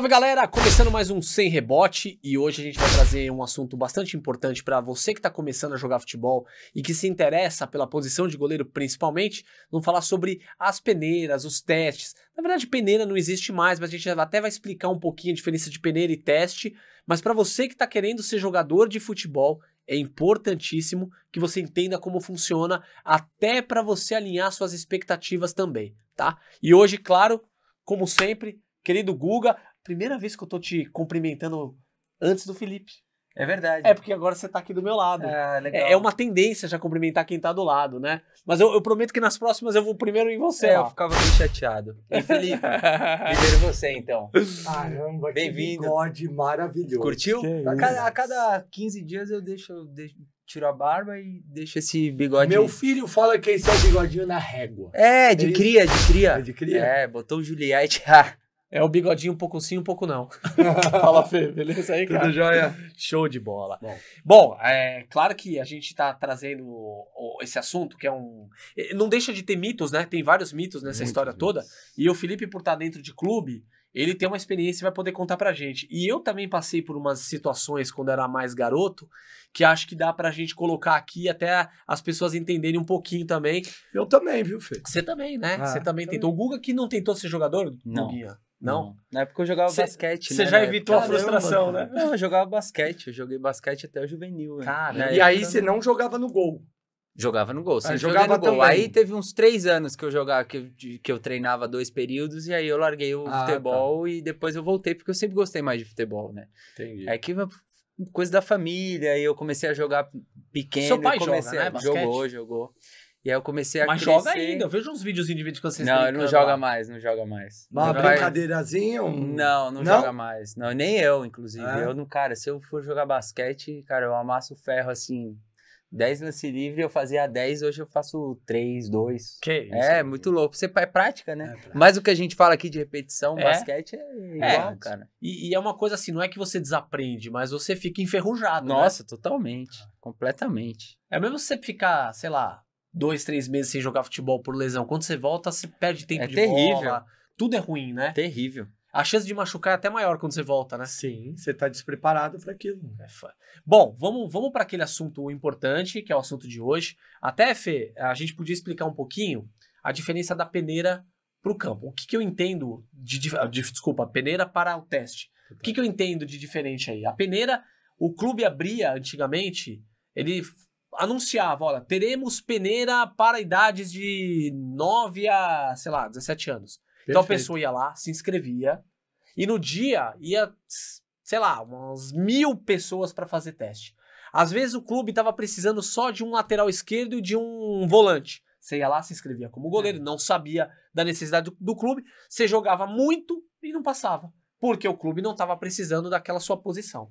Salve galera, começando mais um Sem Rebote e hoje a gente vai trazer um assunto bastante importante para você que está começando a jogar futebol e que se interessa pela posição de goleiro principalmente. Vamos falar sobre as peneiras, os testes. Na verdade peneira não existe mais, mas a gente até vai explicar um pouquinho a diferença de peneira e teste. Mas para você que está querendo ser jogador de futebol, é importantíssimo que você entenda como funciona, até para você alinhar suas expectativas também, tá? E hoje, claro, como sempre, querido Guga, primeira vez que eu tô te cumprimentando antes do Felipe. É verdade. É porque agora você tá aqui do meu lado. Ah, legal. É uma tendência já cumprimentar quem tá do lado, né? Mas eu prometo que nas próximas eu vou primeiro em você. Eu ficava meio chateado. E Felipe, primeiro você então. Caramba, Bem-vindo. que bigode maravilhoso. Curtiu? A cada 15 dias eu tiro a barba e deixo esse bigode. Meu filho fala que esse é o bigodinho na régua. É, de cria. É de cria? É, botou o Juliette. É o bigodinho um pouco sim, um pouco não. Fala, Fê, beleza aí, cara? Tudo jóia? Show de bola. Bom, é claro que a gente tá trazendo esse assunto, que é um... Não deixa de ter mitos, né? Tem vários mitos nessa história toda. E o Felipe, por estar dentro de clube, ele tem uma experiência e vai poder contar pra gente. E eu também passei por umas situações quando era mais garoto, que acho que dá pra gente colocar aqui até as pessoas entenderem um pouquinho também. Eu também, viu, Fê? Você também, né? Ah, Você também tentou. O Guga que não tentou ser jogador? Não. Guguinha? Não? Na época eu jogava basquete, Você né? já evitou a Caramba, frustração, cara. né? Não, eu jogava basquete. Eu joguei basquete até o juvenil. Né? Cara, E aí você não jogava no gol. Jogava no gol, sempre jogava joguei no gol. também. Aí teve uns 3 anos que eu jogava, que eu treinava 2 períodos, e aí eu larguei o futebol e depois eu voltei, porque eu sempre gostei mais de futebol, né? Entendi. É que coisa da família, aí eu comecei a jogar pequeno. Seu pai joga, comecei né, basquete? Jogou. E aí eu comecei a Mas crescer. joga ainda, eu vejo uns videozinhos de vídeo que vocês Não, ele brincando não joga lá. mais, não joga mais. Uma Meu pai- brincadeirazinha? Não joga mais. Não, nem eu, inclusive. É? Eu não, cara, se eu for jogar basquete, cara, eu amasso o ferro assim. 10 lance livre, eu fazia 10, hoje eu faço 3, 2. Que isso? É, muito louco. Você é prática, né? É prática. Mas o que a gente fala aqui de repetição, É. basquete é igual, cara. E é uma coisa assim, não é que você desaprende, mas você fica enferrujado, Nossa, totalmente. Completamente. né? É mesmo você ficar, sei lá, 2, 3 meses sem jogar futebol por lesão. Quando você volta, você perde tempo É de terrível. bola. Tudo é ruim, né? Terrível. A chance de machucar é até maior quando você volta, né? Sim, você tá despreparado para aquilo. Bom, vamos para aquele assunto importante, que é o assunto de hoje. Até, Fê, a gente podia explicar um pouquinho a diferença da peneira para o campo. O que eu entendo desculpa, peneira para o teste. O que eu entendo de diferente aí? A peneira, o clube abria antigamente, ele anunciava, olha, teremos peneira para idades de 9 a, sei lá, 17 anos. Então a pessoa ia lá, se inscrevia, e no dia ia, sei lá, umas 1000 pessoas para fazer teste. Às vezes o clube estava precisando só de um lateral esquerdo e de um volante. Você ia lá, se inscrevia como goleiro, não sabia da necessidade do clube, você jogava muito e não passava, porque o clube não estava precisando daquela sua posição.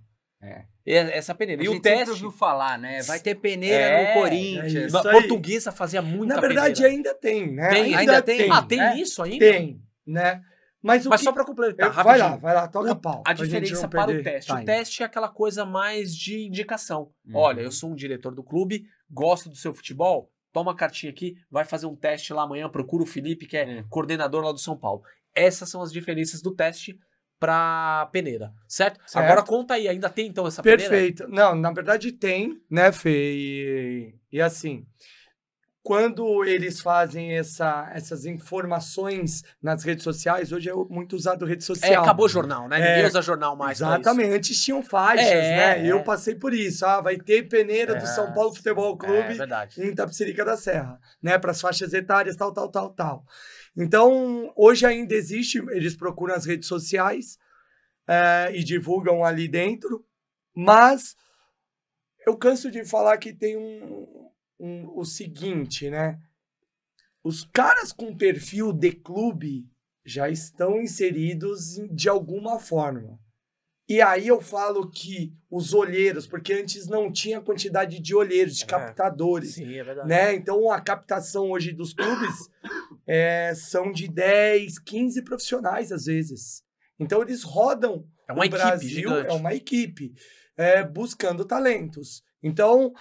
Essa peneira. A E o gente sempre teste... ouviu falar, né? Vai ter peneira no Corinthians. isso A aí. portuguesa fazia muita Na verdade, peneira. ainda tem, né? Ainda tem? Ah, tem né? isso ainda? Tem, né? Mas Só para completar, Vai rapidinho. lá, toca pau. A pra gente diferença não para o perder teste. O time. teste é aquela coisa mais de indicação. Uhum. Olha, eu sou um diretor do clube, gosto do seu futebol, toma a cartinha aqui, vai fazer um teste lá amanhã, procura o Felipe, que é coordenador lá do São Paulo. Essas são as diferenças do teste para peneira, certo? Agora conta aí, ainda tem então essa peneira? Perfeito. Não, na verdade tem, né, Fê? E assim, quando eles fazem essas informações nas redes sociais, hoje é muito usado rede social. Acabou o jornal, né? Ninguém usa jornal mais pra isso. Exatamente, antes tinham faixas, né? Eu passei por isso. Vai ter peneira do São Paulo Futebol É Clube verdade. em Itapecerica da Serra, né? Para as faixas etárias, tal. Então, hoje ainda existe, eles procuram as redes sociais e divulgam ali dentro, mas eu canso de falar que tem o seguinte, né? Os caras com perfil de clube já estão inseridos de alguma forma. E aí eu falo que os olheiros, porque antes não tinha quantidade de olheiros, de captadores. Sim, é verdade. Né? Então a captação hoje dos clubes são de 10, 15 profissionais às vezes. Então eles rodam uma o equipe Brasil, gigante. é uma equipe buscando talentos. Então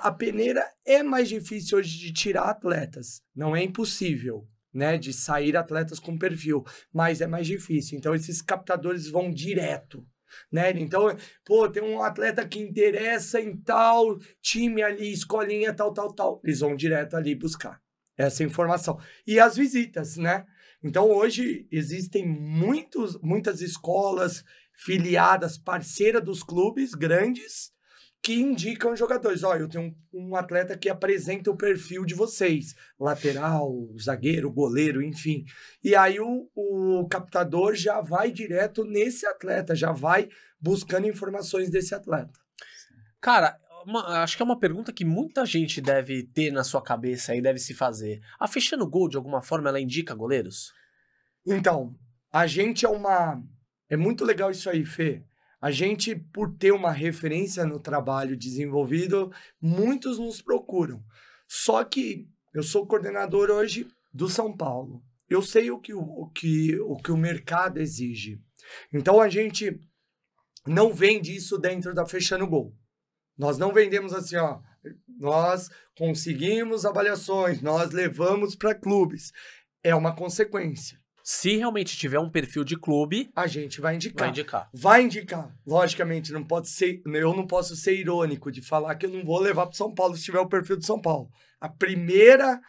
a peneira é mais difícil hoje de tirar atletas. Não é impossível. né, de sair atletas com perfil, mas é mais difícil. Então, esses captadores vão direto, né? Então, pô, tem um atleta que interessa em tal time ali, escolinha, tal. Eles vão direto ali buscar essa informação. E as visitas, né? Então, hoje, existem muitas escolas filiadas, parceiras dos clubes grandes, que indicam jogadores. Ó, eu tenho um atleta que apresenta o perfil de vocês. Lateral, zagueiro, goleiro, enfim. E aí o captador já vai direto nesse atleta, já vai buscando informações desse atleta. Cara, acho que é uma pergunta que muita gente deve ter na sua cabeça e deve se fazer. A Fechando Gol, de alguma forma, ela indica goleiros? Então, a gente é muito legal isso aí, Fê. A gente, por ter uma referência no trabalho desenvolvido, muitos nos procuram. Só que eu sou coordenador hoje do São Paulo. Eu sei o que o mercado exige. Então, a gente não vende isso dentro da Fechando Gol. Nós não vendemos assim, ó. Nós conseguimos avaliações, nós levamos para clubes. É uma consequência. Se realmente tiver um perfil de clube, a gente vai indicar. Vai indicar. Logicamente, eu não posso ser irônico de falar que eu não vou levar para São Paulo se tiver o perfil do São Paulo. A primeira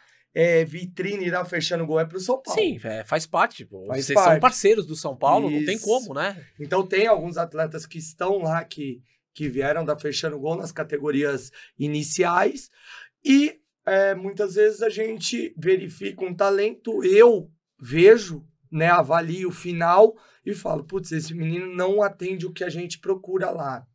vitrine da Fechando Gol é para o São Paulo. Sim, faz parte. Vocês são parceiros do São Paulo, não tem como, né? Então, tem alguns atletas que estão lá, que vieram da Fechando Gol nas categorias iniciais. E muitas vezes a gente verifica um talento, eu vejo, né, avalio o final e falo, putz, esse menino não atende o que a gente procura lá.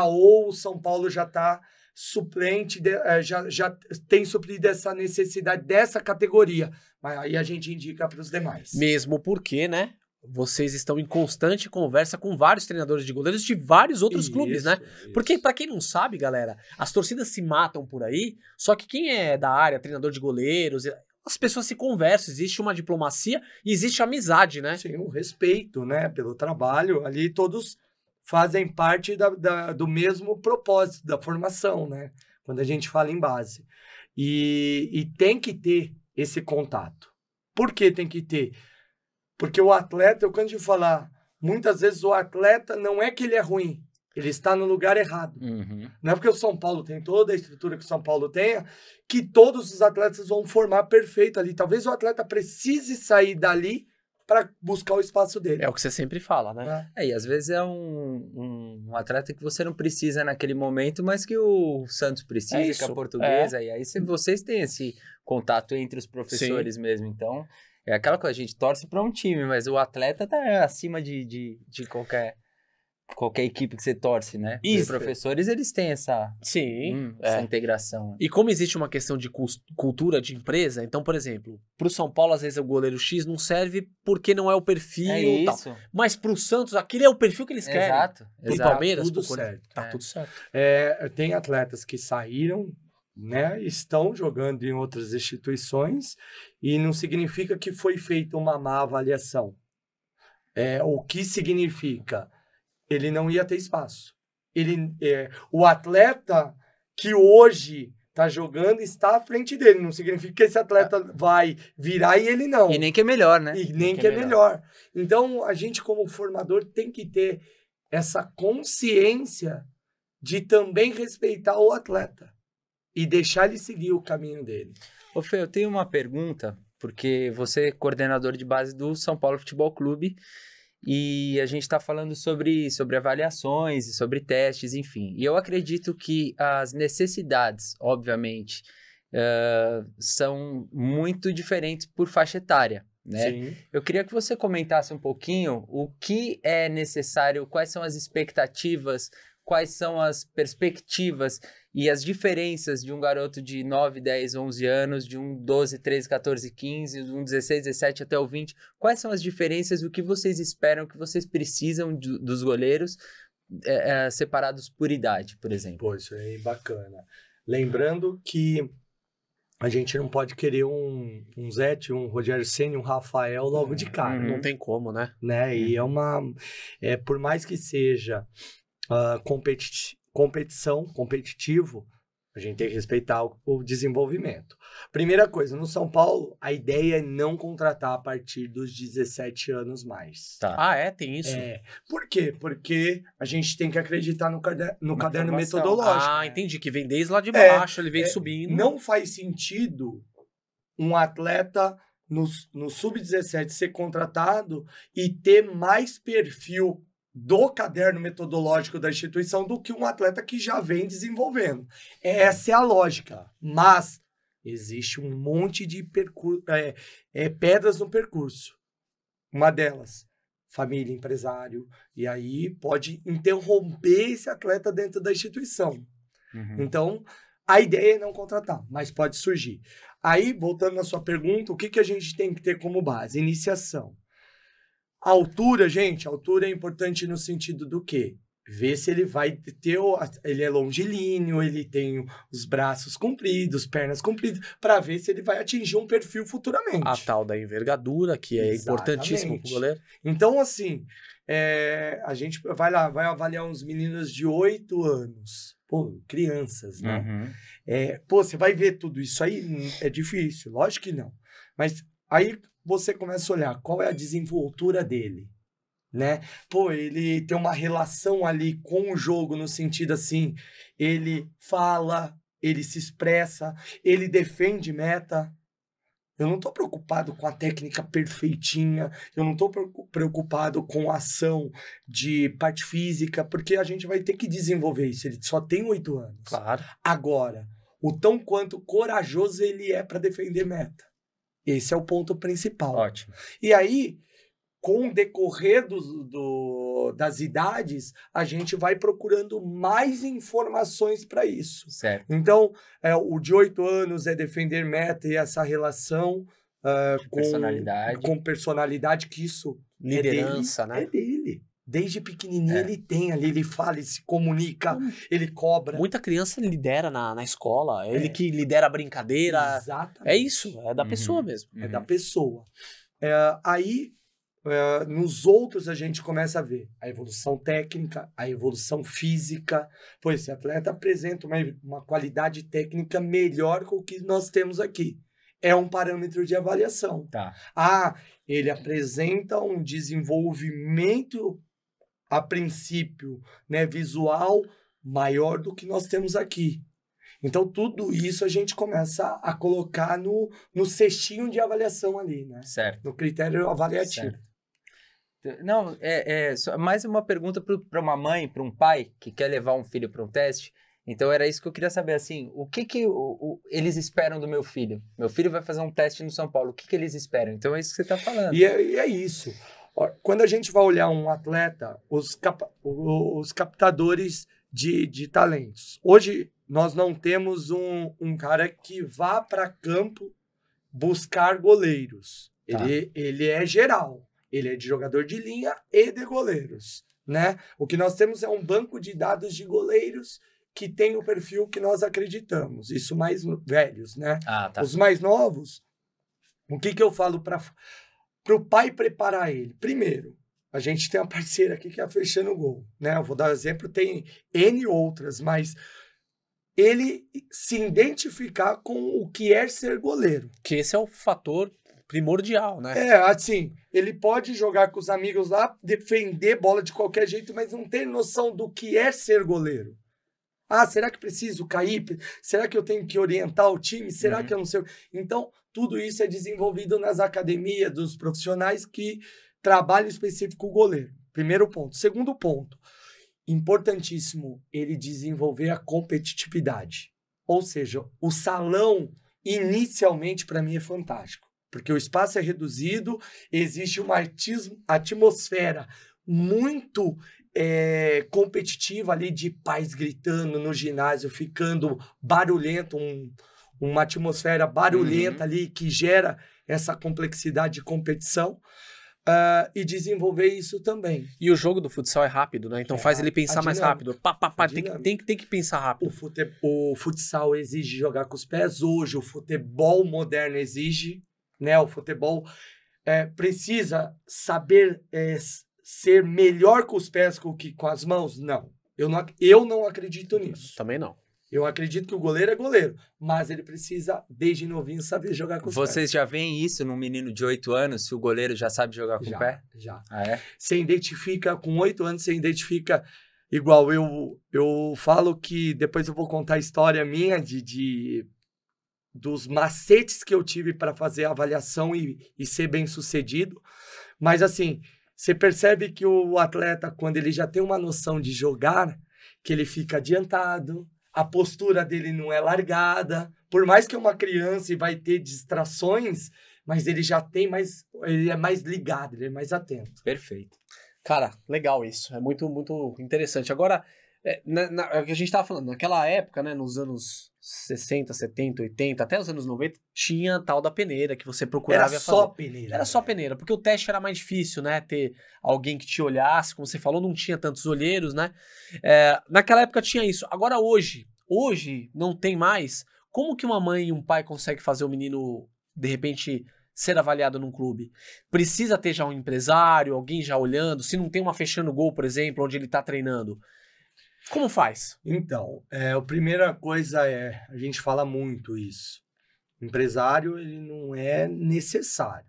Ou o São Paulo já está suplente, já tem suprido essa necessidade dessa categoria. Mas aí a gente indica para os demais. Mesmo porque, né, vocês estão em constante conversa com vários treinadores de goleiros de vários outros clubes, né? Porque, para quem não sabe, galera, as torcidas se matam por aí, só que quem é da área, treinador de goleiros, as pessoas se conversam, existe uma diplomacia e existe amizade, né? Sim, o respeito, né, pelo trabalho. Ali todos fazem parte do mesmo propósito da formação, né? Quando a gente fala em base. E tem que ter esse contato. Por que tem que ter? Porque o atleta, eu canso de falar, muitas vezes o atleta não é que ele é ruim, ele está no lugar errado. Uhum. Não é porque o São Paulo tem toda a estrutura que o São Paulo tenha, que todos os atletas vão formar perfeito ali. Talvez o atleta precise sair dali para buscar o espaço dele. É o que você sempre fala, né? E às vezes é um atleta que você não precisa naquele momento, mas que o Santos precisa, que a Portuguesa, e aí vocês têm esse contato entre os professores mesmo, então é aquela coisa, a gente torce para um time, mas o atleta tá acima de qualquer equipe que você torce, né? Isso. Os professores, eles têm essa integração. E como existe uma questão de cultura de empresa, então, por exemplo, pro São Paulo, às vezes o goleiro X não serve porque não é o perfil e tal. Mas pro Santos, aquele é o perfil que eles querem. Exato. Pro Palmeiras, tudo certo. Tá tudo certo. Tem atletas que saíram, né, estão jogando em outras instituições e não significa que foi feita uma má avaliação. O que significa? Ele não ia ter espaço. O atleta que hoje está jogando está à frente dele. Não significa que esse atleta vai virar e ele não. E nem que é melhor, né? E nem que é melhor. Então, a gente como formador tem que ter essa consciência de também respeitar o atleta e deixar ele seguir o caminho dele. Ô Fê, eu tenho uma pergunta, porque você é coordenador de base do São Paulo Futebol Clube, e a gente está falando sobre avaliações e sobre testes, enfim. E eu acredito que as necessidades, obviamente, são muito diferentes por faixa etária, né? Sim. Eu queria que você comentasse um pouquinho o que é necessário, quais são as expectativas, quais são as perspectivas e as diferenças de um garoto de 9, 10, 11 anos, de um 12, 13, 14, 15, de um 16, 17 até o 20. Quais são as diferenças, o que vocês esperam, o que vocês precisam dos goleiros separados por idade, por exemplo? Pô, isso aí é bacana. Lembrando que a gente não pode querer um Zete, um Rogério Ceni, um Rafael logo de cara. Não tem como, né? E por mais que seja competitivo, A gente tem que respeitar o desenvolvimento. Primeira coisa, no São Paulo, a ideia é não contratar a partir dos 17 anos mais. Tá. Ah, tem isso? Por quê? Porque a gente tem que acreditar no caderno formação. metodológico. Ah, entendi, que vem desde lá de baixo, ele vem subindo. Não faz sentido um atleta no sub-17 ser contratado e ter mais perfil do caderno metodológico da instituição do que um atleta que já vem desenvolvendo. Essa é a lógica. Mas existe um monte de pedras no percurso. Uma delas, família, empresário. E aí pode interromper esse atleta dentro da instituição. Uhum. Então, a ideia é não contratar, mas pode surgir. Aí, voltando na sua pergunta, o que a gente tem que ter como base? Iniciação. A altura, gente, a altura é importante no sentido do quê? Ver se ele vai ter, ele é longilíneo, ele tem os braços compridos, pernas compridas, para ver se ele vai atingir um perfil futuramente. A tal da envergadura, que é importantíssimo pro goleiro. Então, assim, a gente vai avaliar uns meninos de 8 anos. Pô, crianças, né? Uhum. Você vai ver tudo isso aí? É difícil, lógico que não. Mas aí você começa a olhar qual é a desenvoltura dele, né? Pô, ele tem uma relação ali com o jogo no sentido assim, ele fala, ele se expressa, ele defende meta. Eu não estou preocupado com a técnica perfeitinha, eu não estou preocupado com a ação de parte física, porque a gente vai ter que desenvolver isso. Ele só tem 8 anos. Claro. Agora, o tão quanto corajoso ele é para defender meta. Esse é o ponto principal. Ótimo. E aí, com o decorrer das idades, a gente vai procurando mais informações para isso. Certo. Então, o de 8 anos é defender meta e essa relação com personalidade, que isso liderança, né? É dele. Desde pequenininho ele tem ali, ele fala, ele se comunica, ele cobra. Muita criança lidera na escola, ele que lidera a brincadeira. Exatamente. É isso, é da pessoa mesmo. É da pessoa. Aí, nos outros a gente começa a ver a evolução técnica, a evolução física. Pô, esse atleta apresenta uma qualidade técnica melhor que o que nós temos aqui. É um parâmetro de avaliação. Tá. Ele apresenta um desenvolvimento, a princípio, né, visual maior do que nós temos aqui. Então, tudo isso a gente começa a colocar no cestinho de avaliação ali, né? Certo. No critério avaliativo. Certo. Não, mais uma pergunta para uma mãe, para um pai que quer levar um filho para um teste. Então, era isso que eu queria saber, assim, o que eles esperam do meu filho? Meu filho vai fazer um teste no São Paulo, o que eles esperam? Então, é isso que você está falando. E é isso. Quando a gente vai olhar um atleta, os captadores de talentos. Hoje, nós não temos um cara que vá para campo buscar goleiros. Tá. Ele é geral. Ele é de jogador de linha e de goleiros, né? O que nós temos é um banco de dados de goleiros que tem o perfil que nós acreditamos. Isso mais velhos, né? Tá. Os mais novos, o que eu falo para o pai preparar ele? Primeiro, a gente tem uma parceira aqui que é a Fechando o Gol, né? Eu vou dar um exemplo, tem N outras, mas ele se identificar com o que é ser goleiro. Que esse é o fator primordial, né? Assim, ele pode jogar com os amigos lá, defender bola de qualquer jeito, mas não tem noção do que é ser goleiro. Será que preciso cair? Será que eu tenho que orientar o time? Será que eu não sei? Então, tudo isso é desenvolvido nas academias dos profissionais que trabalham específico o goleiro. Primeiro ponto. Segundo ponto, importantíssimo ele desenvolver a competitividade. Ou seja, o salão, inicialmente, para mim, é fantástico. Porque o espaço é reduzido, existe uma atmosfera muito competitiva ali de pais gritando no ginásio, ficando barulhento, uma atmosfera barulhenta ali que gera essa complexidade de competição. E desenvolver isso também. E o jogo do futsal é rápido, né? Então faz ele pensar mais rápido. Tem que pensar rápido. O futsal exige jogar com os pés. Hoje o futebol moderno exige, né? O futebol precisa saber ser melhor com os pés que com as mãos? Não. Eu não acredito nisso. Também não. Eu acredito que o goleiro é goleiro, mas ele precisa, desde novinho, saber jogar com os pés. Vocês já veem isso num menino de 8 anos, se o goleiro já sabe jogar com o pé? Já. Ah, é? Você identifica, com 8 anos, você identifica igual. Eu falo que, depois eu vou contar a história minha dos macetes que eu tive para fazer a avaliação e ser bem sucedido. Mas assim, você percebe que o atleta, quando ele já tem uma noção de jogar, que ele fica adiantado, a postura dele não é largada, por mais que é uma criança e vai ter distrações, mas ele já tem mais, ele é mais ligado, ele é mais atento. Perfeito. Cara, legal isso. É muito, muito interessante. Agora, é o que a gente tava falando, naquela época, né, nos anos 60, 70, 80, até os anos 90, tinha tal da peneira que você procurava Era só peneira. Era só peneira, porque o teste era mais difícil, né? Ter alguém que te olhasse, como você falou, não tinha tantos olheiros, né? Naquela época tinha isso. Agora hoje não tem mais. Como que uma mãe e um pai conseguem fazer o menino, de repente, ser avaliado num clube? Precisa ter já um empresário, alguém já olhando? Se não tem uma fechando gol, por exemplo, onde ele tá treinando, como faz? Então, a primeira coisa a gente fala muito isso. Empresário, ele não é necessário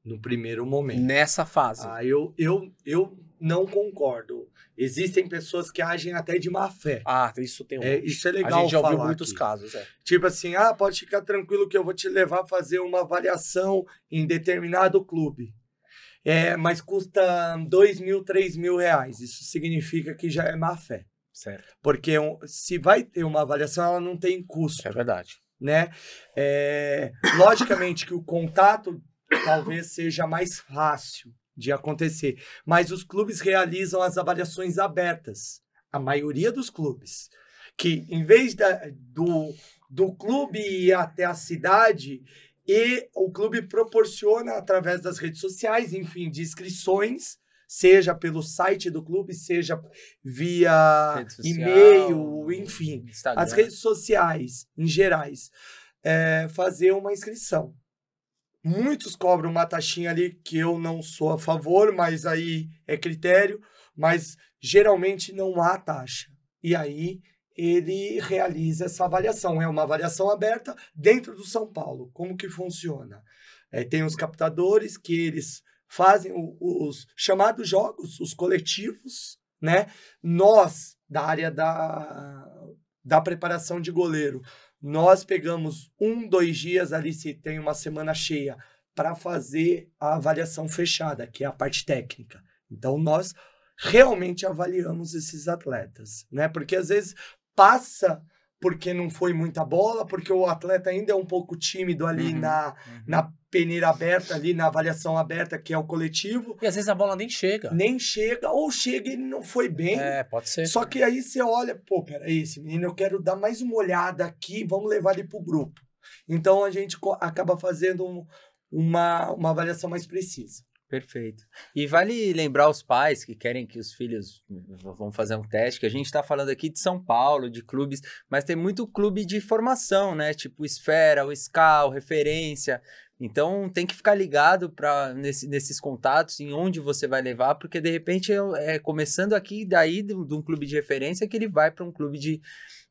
no primeiro momento. Nessa fase. Eu não concordo. Existem pessoas que agem até de má fé. Isso tem isso é legal. A gente já ouviu falar muitos aqui. casos. Tipo assim, pode ficar tranquilo que eu vou te levar a fazer uma avaliação em determinado clube. Mas custa 2 mil, 3 mil reais. Isso significa que já é má fé. Certo. Porque se vai ter uma avaliação, ela não tem custo. É verdade. Né? Logicamente que o contato talvez seja mais fácil de acontecer, mas os clubes realizam as avaliações abertas. A maioria dos clubes. Que em vez do clube ir até a cidade, e o clube proporciona através das redes sociais, enfim, de inscrições, seja pelo site do clube, seja via e-mail, enfim. Instagram. As redes sociais, em gerais, fazer uma inscrição. Muitos cobram uma taxinha ali, que eu não sou a favor, mas aí é critério, mas geralmente não há taxa. E aí ele realiza essa avaliação. É uma avaliação aberta dentro do São Paulo. Como que funciona? Tem os captadores que eles fazem os chamados jogos, os coletivos, né? Nós, da área da preparação de goleiro, nós pegamos 2 dias ali, se tem uma semana cheia, para fazer a avaliação fechada, que é a parte técnica. Então, nós realmente avaliamos esses atletas, né? Porque às vezes passa porque não foi muita bola, porque o atleta ainda é um pouco tímido ali na peneira aberta, ali na avaliação aberta, que é o coletivo. E às vezes a bola nem chega. Nem chega, ou chega e ele não foi bem. Pode ser. Só que aí você olha, peraí, esse menino, eu quero dar mais uma olhada aqui, vamos levar ele pro grupo. Então a gente acaba fazendo uma avaliação mais precisa. Perfeito. E vale lembrar os pais que querem que os filhos vão fazer um teste, que a gente está falando aqui de São Paulo, de clubes, mas tem muito clube de formação, né? Tipo Esfera, o Scal, Referência. Então tem que ficar ligado nesses contatos, em onde você vai levar, porque de repente começando aqui, daí de um clube de referência, que ele vai para um clube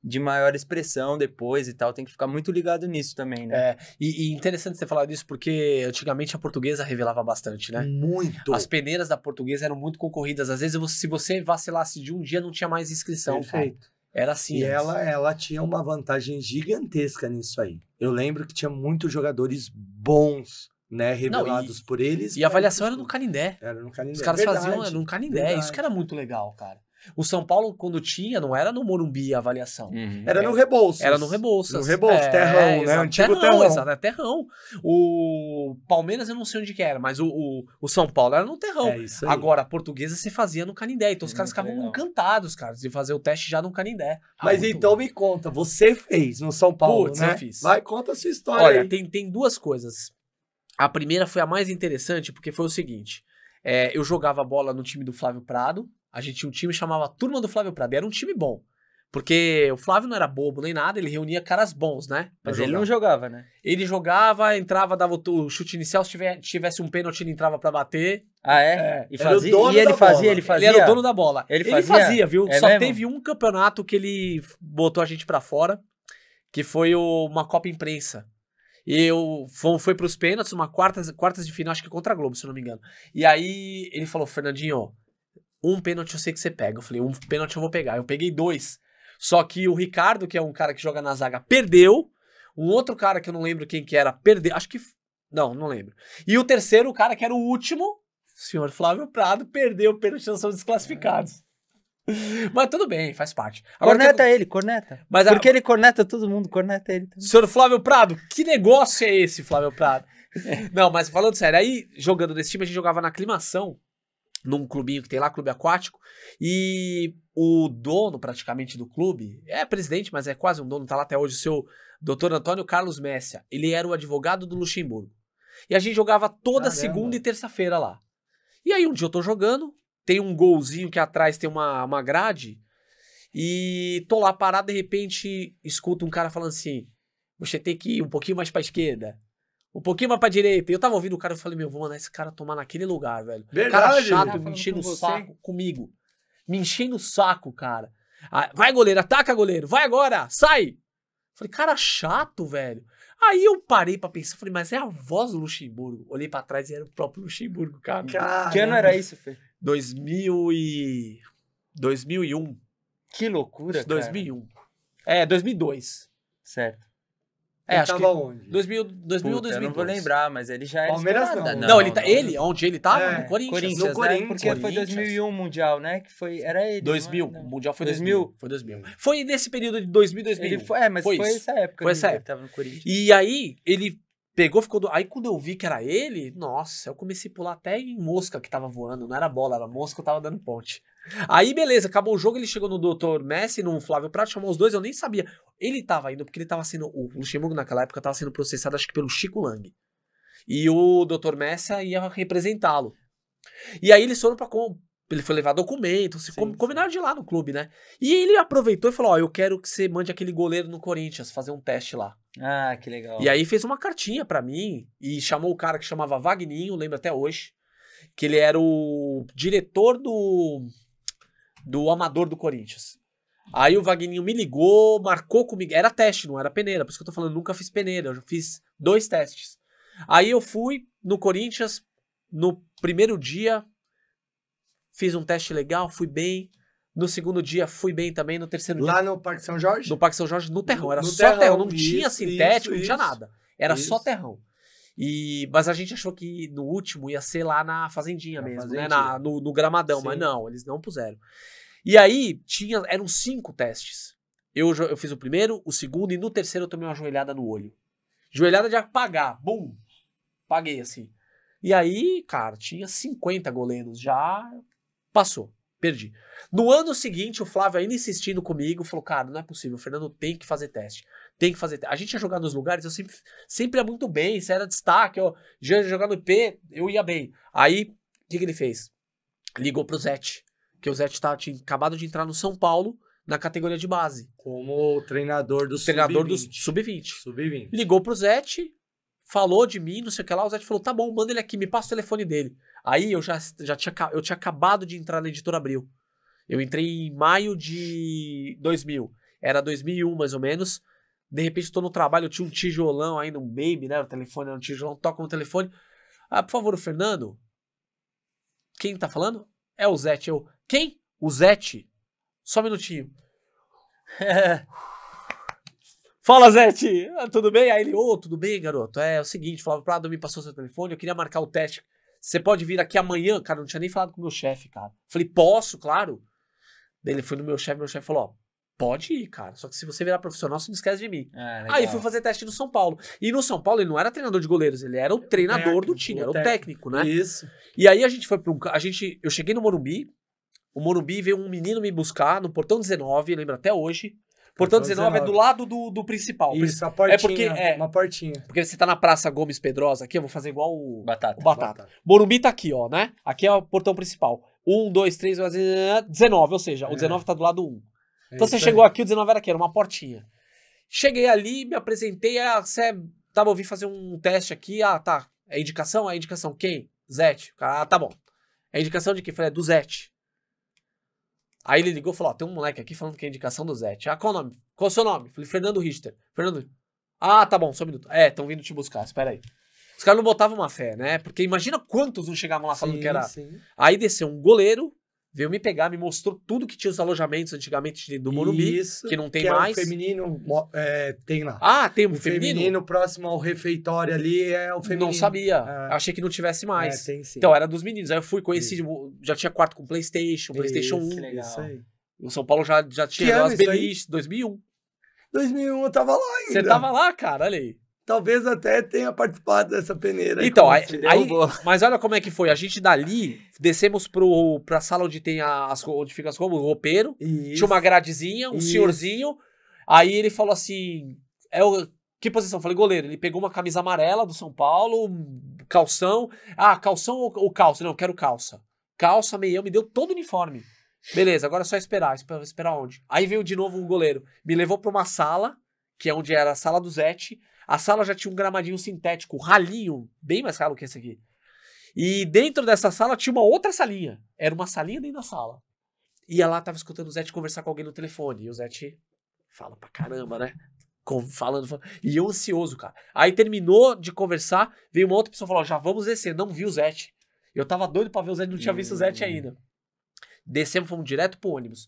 de maior expressão depois e tal, tem que ficar muito ligado nisso também, né? E interessante você falar disso, porque antigamente a Portuguesa revelava bastante, né? Muito. As peneiras da Portuguesa eram muito concorridas, às vezes se você vacilasse de um dia, não tinha mais inscrição. Perfeito. Cara. Era assim. E ela tinha uma vantagem gigantesca nisso aí. Eu lembro que tinha muitos jogadores bons, né, revelados por eles. E a avaliação era no Canindé. Era no Canindé. Os caras faziam no Canindé, isso que era muito legal, cara. O São Paulo, quando tinha, não era no Morumbi a avaliação. Era no Rebouças. Era no Rebouças. No Rebouças, terrão, né? Antigo terrão. Exato, terrão. O Palmeiras eu não sei onde que era, mas o São Paulo era no terrão. Isso aí. Agora, a Portuguesa se fazia no Canindé. Então os caras ficavam encantados, cara, de fazer o teste já no Canindé. Mas então me conta, você fez no São Paulo, né? Eu fiz. Vai, conta a sua história. Olha, aí. Tem 2 coisas. A primeira foi a mais interessante, porque foi o seguinte. Eu jogava bola no time do Flávio Prado. A gente tinha um time que chamava Turma do Flávio Prado. E era um time bom. Porque o Flávio não era bobo nem nada, ele reunia caras bons, né? Mas ele não jogava, né? Ele jogava, entrava, dava o chute inicial, se tivesse um pênalti, ele entrava pra bater. Ah, é? E fazia, ele fazia? Ele era o dono da bola. Ele fazia, viu? É Só mesmo? teve um campeonato que ele botou a gente pra fora. que foi uma Copa Imprensa. Foi pros pênaltis, uma quartas de final, acho que contra a Globo, se eu não me engano. E aí ele falou, Fernandinho, um pênalti eu sei que você pega. Eu falei, um pênalti eu vou pegar. Eu peguei 2. Só que o Ricardo, que é um cara que joga na zaga, perdeu. Um outro cara que eu não lembro quem que era, perdeu. Acho que... Não lembro. E o terceiro, o cara que era o último, o senhor Flávio Prado, perdeu o pênalti, nós somos desclassificados. Mas tudo bem, faz parte. Agora, corneta ele, corneta. Mas porque ele corneta todo mundo, corneta ele também. Senhor Flávio Prado, que negócio é esse, Flávio Prado? Não, mas falando sério, aí jogando nesse time, a gente jogava na Aclimação, num clubinho que tem lá, clube aquático, e o dono praticamente do clube, é presidente, mas é quase um dono, tá lá até hoje, o seu Dr. Antônio Carlos Messia, ele era o advogado do Luxemburgo. E a gente jogava toda segunda e terça-feira lá. E aí um dia eu tô jogando, tem um golzinho que atrás tem uma grade, e tô lá parado, de repente escuto um cara falando assim, você tem que ir um pouquinho mais pra esquerda, um pouquinho mais pra direita. E eu tava ouvindo o cara, eu falei, meu, vou mandar esse cara tomar naquele lugar, velho. Verdade, cara chato, tá me enchendo o saco comigo. Me enchendo o saco, cara. Ah, vai, goleiro, ataca, goleiro, vai agora, sai! Falei, cara chato, velho. Aí eu parei pra pensar, falei, mas é a voz do Luxemburgo. Olhei pra trás e era o próprio Luxemburgo, cara. Caramba. Que ano era isso, Fê? 2001. Que loucura, 2001. É, 2002. Certo. É, Ele acho tava que onde? 2000 ou 2002. Eu não vou lembrar, mas ele já era Palmeiras estourado. não. Onde ele tava? É, No Corinthians. Corinthians, No né? Corinthians. Porque foi 2001 o Mundial, né? Que foi, era ele. 2000. Não é? O Mundial foi 2000. 2000. Foi 2000. Foi nesse período de 2000 e 2001. Ele foi, mas foi isso. essa época. Foi essa Ele época. tava no Corinthians. E aí, ele pegou, ficou... Aí quando eu vi que era ele, nossa, eu comecei a pular até em mosca que tava voando. Não era bola, era mosca, eu tava dando ponte. Aí, beleza, acabou o jogo, ele chegou no Dr. Messi, no Flávio Prado, chamou os dois, eu nem sabia. Ele tava indo, porque ele tava sendo... O Luxemburgo, naquela época, tava sendo processado, acho que pelo Chico Lang. E o Dr. Messi ia representá-lo. E aí eles foram pra... Ele foi levar documentos, combinaram de ir lá no clube, né? E ele aproveitou e falou, ó, eu quero que você mande aquele goleiro no Corinthians, fazer um teste lá. Ah, que legal. E aí fez uma cartinha pra mim e chamou o cara que chamava Vagninho, lembro até hoje, que ele era o diretor do Amador do Corinthians. Aí o Vagninho me ligou, marcou comigo, era teste, não era peneira, por isso que eu tô falando, nunca fiz peneira, eu já fiz 2 testes. Aí eu fui no Corinthians, no primeiro dia, fiz um teste legal, fui bem. No segundo dia, fui bem também. No terceiro dia... Lá no Parque São Jorge? No Parque São Jorge, no terrão. Era No só terrão, não isso, tinha sintético, não tinha isso. nada. Era Isso. só terrão. Mas a gente achou que no último ia ser lá na Fazendinha mesmo, né? No Gramadão, Sim. mas não, eles não puseram. E aí, eram 5 testes. Eu fiz o primeiro, o segundo, e no terceiro eu tomei uma joelhada no olho. Joelhada de apagar, bum! Paguei assim. E aí, cara, tinha 50 goleiros, já passou, perdi. No ano seguinte, o Flávio ainda insistindo comigo, falou, cara, não é possível, o Fernando tem que fazer teste. Tem que fazer teste. A gente ia jogar nos lugares, eu sempre ia muito bem, se era destaque, eu já ia jogar no IP, eu ia bem. Aí, o que ele fez? Ligou pro Zete, que o Zete tinha acabado de entrar no São Paulo, na categoria de base. Como treinador do Sub-20. Sub-20. Ligou pro Zete, falou de mim, não sei o que lá, o Zete falou, tá bom, manda ele aqui, me passa o telefone dele. Aí eu tinha acabado de entrar na Editora Abril. Eu entrei em maio de 2000. Era 2001, mais ou menos. De repente, tô no trabalho, eu tinha um tijolão ainda, um baby, né? O telefone era um tijolão, toca no telefone. Ah, por favor, o Fernando? Quem tá falando? É o Zete. Quem? O Zete. Só um minutinho. Fala, Zete! Tudo bem? Aí ele, tudo bem, garoto? É o seguinte, Flávio Prado me passou seu telefone, eu queria marcar o teste. Você pode vir aqui amanhã? Cara, não tinha nem falado com o meu chefe, cara. Falei, posso, claro. Daí ele foi no meu chefe falou, ó, pode ir, cara. Só que se você virar profissional, você não esquece de mim. Aí fui fazer teste no São Paulo. E no São Paulo ele não era treinador de goleiros, ele era o treinador do time, era o técnico, né? Isso. E aí a gente foi eu cheguei no Morumbi, o Morumbi veio um menino me buscar no Portão 19, lembro até hoje. Portão 19 é do lado do principal. Isso, a portinha, porque, uma portinha. Porque você tá na Praça Gomes Pedrosa aqui, eu vou fazer igual o Batata. Morumbi tá aqui, ó, né? Aqui é o portão principal. 1, 2, 3, 19, ou seja, o 19 tá do lado 1. Então você chegou aqui, o 19 era aqui, era uma portinha. Cheguei ali, me apresentei, você tava ouvindo fazer um teste aqui, tá. É indicação? É indicação quem? Zete. Tá bom. É indicação de quem? Falei, é do Zete. Aí ele ligou e falou, ó, tem um moleque aqui falando que é indicação do Zete. Ah, qual o nome? Qual o seu nome? Falei, Fernando Richter. Fernando... Ah, tá bom, só um minuto. Estão vindo te buscar, espera aí. Os caras não botavam uma fé, né? Porque imagina quantos não chegavam lá falando que era... Sim. Aí desceu um goleiro, veio me pegar, me mostrou tudo que tinha os alojamentos antigamente do Morumbi, que não tem que mais. É o feminino, tem lá. Ah, tem um O feminino? feminino próximo ao refeitório ali é o feminino. Não sabia. É. Achei que não tivesse mais. Tem sim. Então, era dos meninos. Aí eu fui, conheci, já tinha quarto com PlayStation 1. Que legal. Isso aí. O São Paulo já tinha ano as isso aí? beliches, 2001. 2001 eu tava lá ainda. Você tava lá, cara, olha aí. Talvez até tenha participado dessa peneira. Então, como aí, você mas olha como é que foi. A gente dali, descemos pra sala onde tem onde fica as roupas, o roupeiro. Isso. Tinha uma gradezinha, um Isso. senhorzinho. Aí ele falou assim, que posição? Eu falei, goleiro. Ele pegou uma camisa amarela do São Paulo, um calção. Ah, calção ou calça? Não, eu quero calça. Calça, meião, me deu todo o uniforme. Beleza, agora é só esperar. Esperar onde? Aí veio de novo o goleiro. Me levou pra uma sala, que é onde era a sala do Zete. A sala já tinha um gramadinho sintético, ralinho, bem mais ralo que esse aqui. E dentro dessa sala tinha uma outra salinha. Era uma salinha dentro da sala. E lá tava escutando o Zete conversar com alguém no telefone. E o Zete fala pra caramba, né? Falando. E eu ansioso, cara. Aí terminou de conversar, veio uma outra pessoa e falou, já vamos descer. Não vi o Zete. Eu tava doido pra ver o Zete, não tinha visto o Zete ainda. Descemos, fomos direto pro ônibus.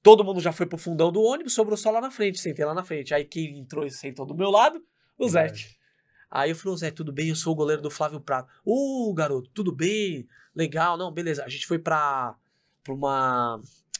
Todo mundo já foi pro fundão do ônibus, sobrou só lá na frente, sentei lá na frente. Aí quem entrou e sentou do meu lado, o Zete. Aí eu falei, Zé, tudo bem? Eu sou o goleiro do Flávio Prado. Garoto, tudo bem? Legal, não, beleza. A gente foi pra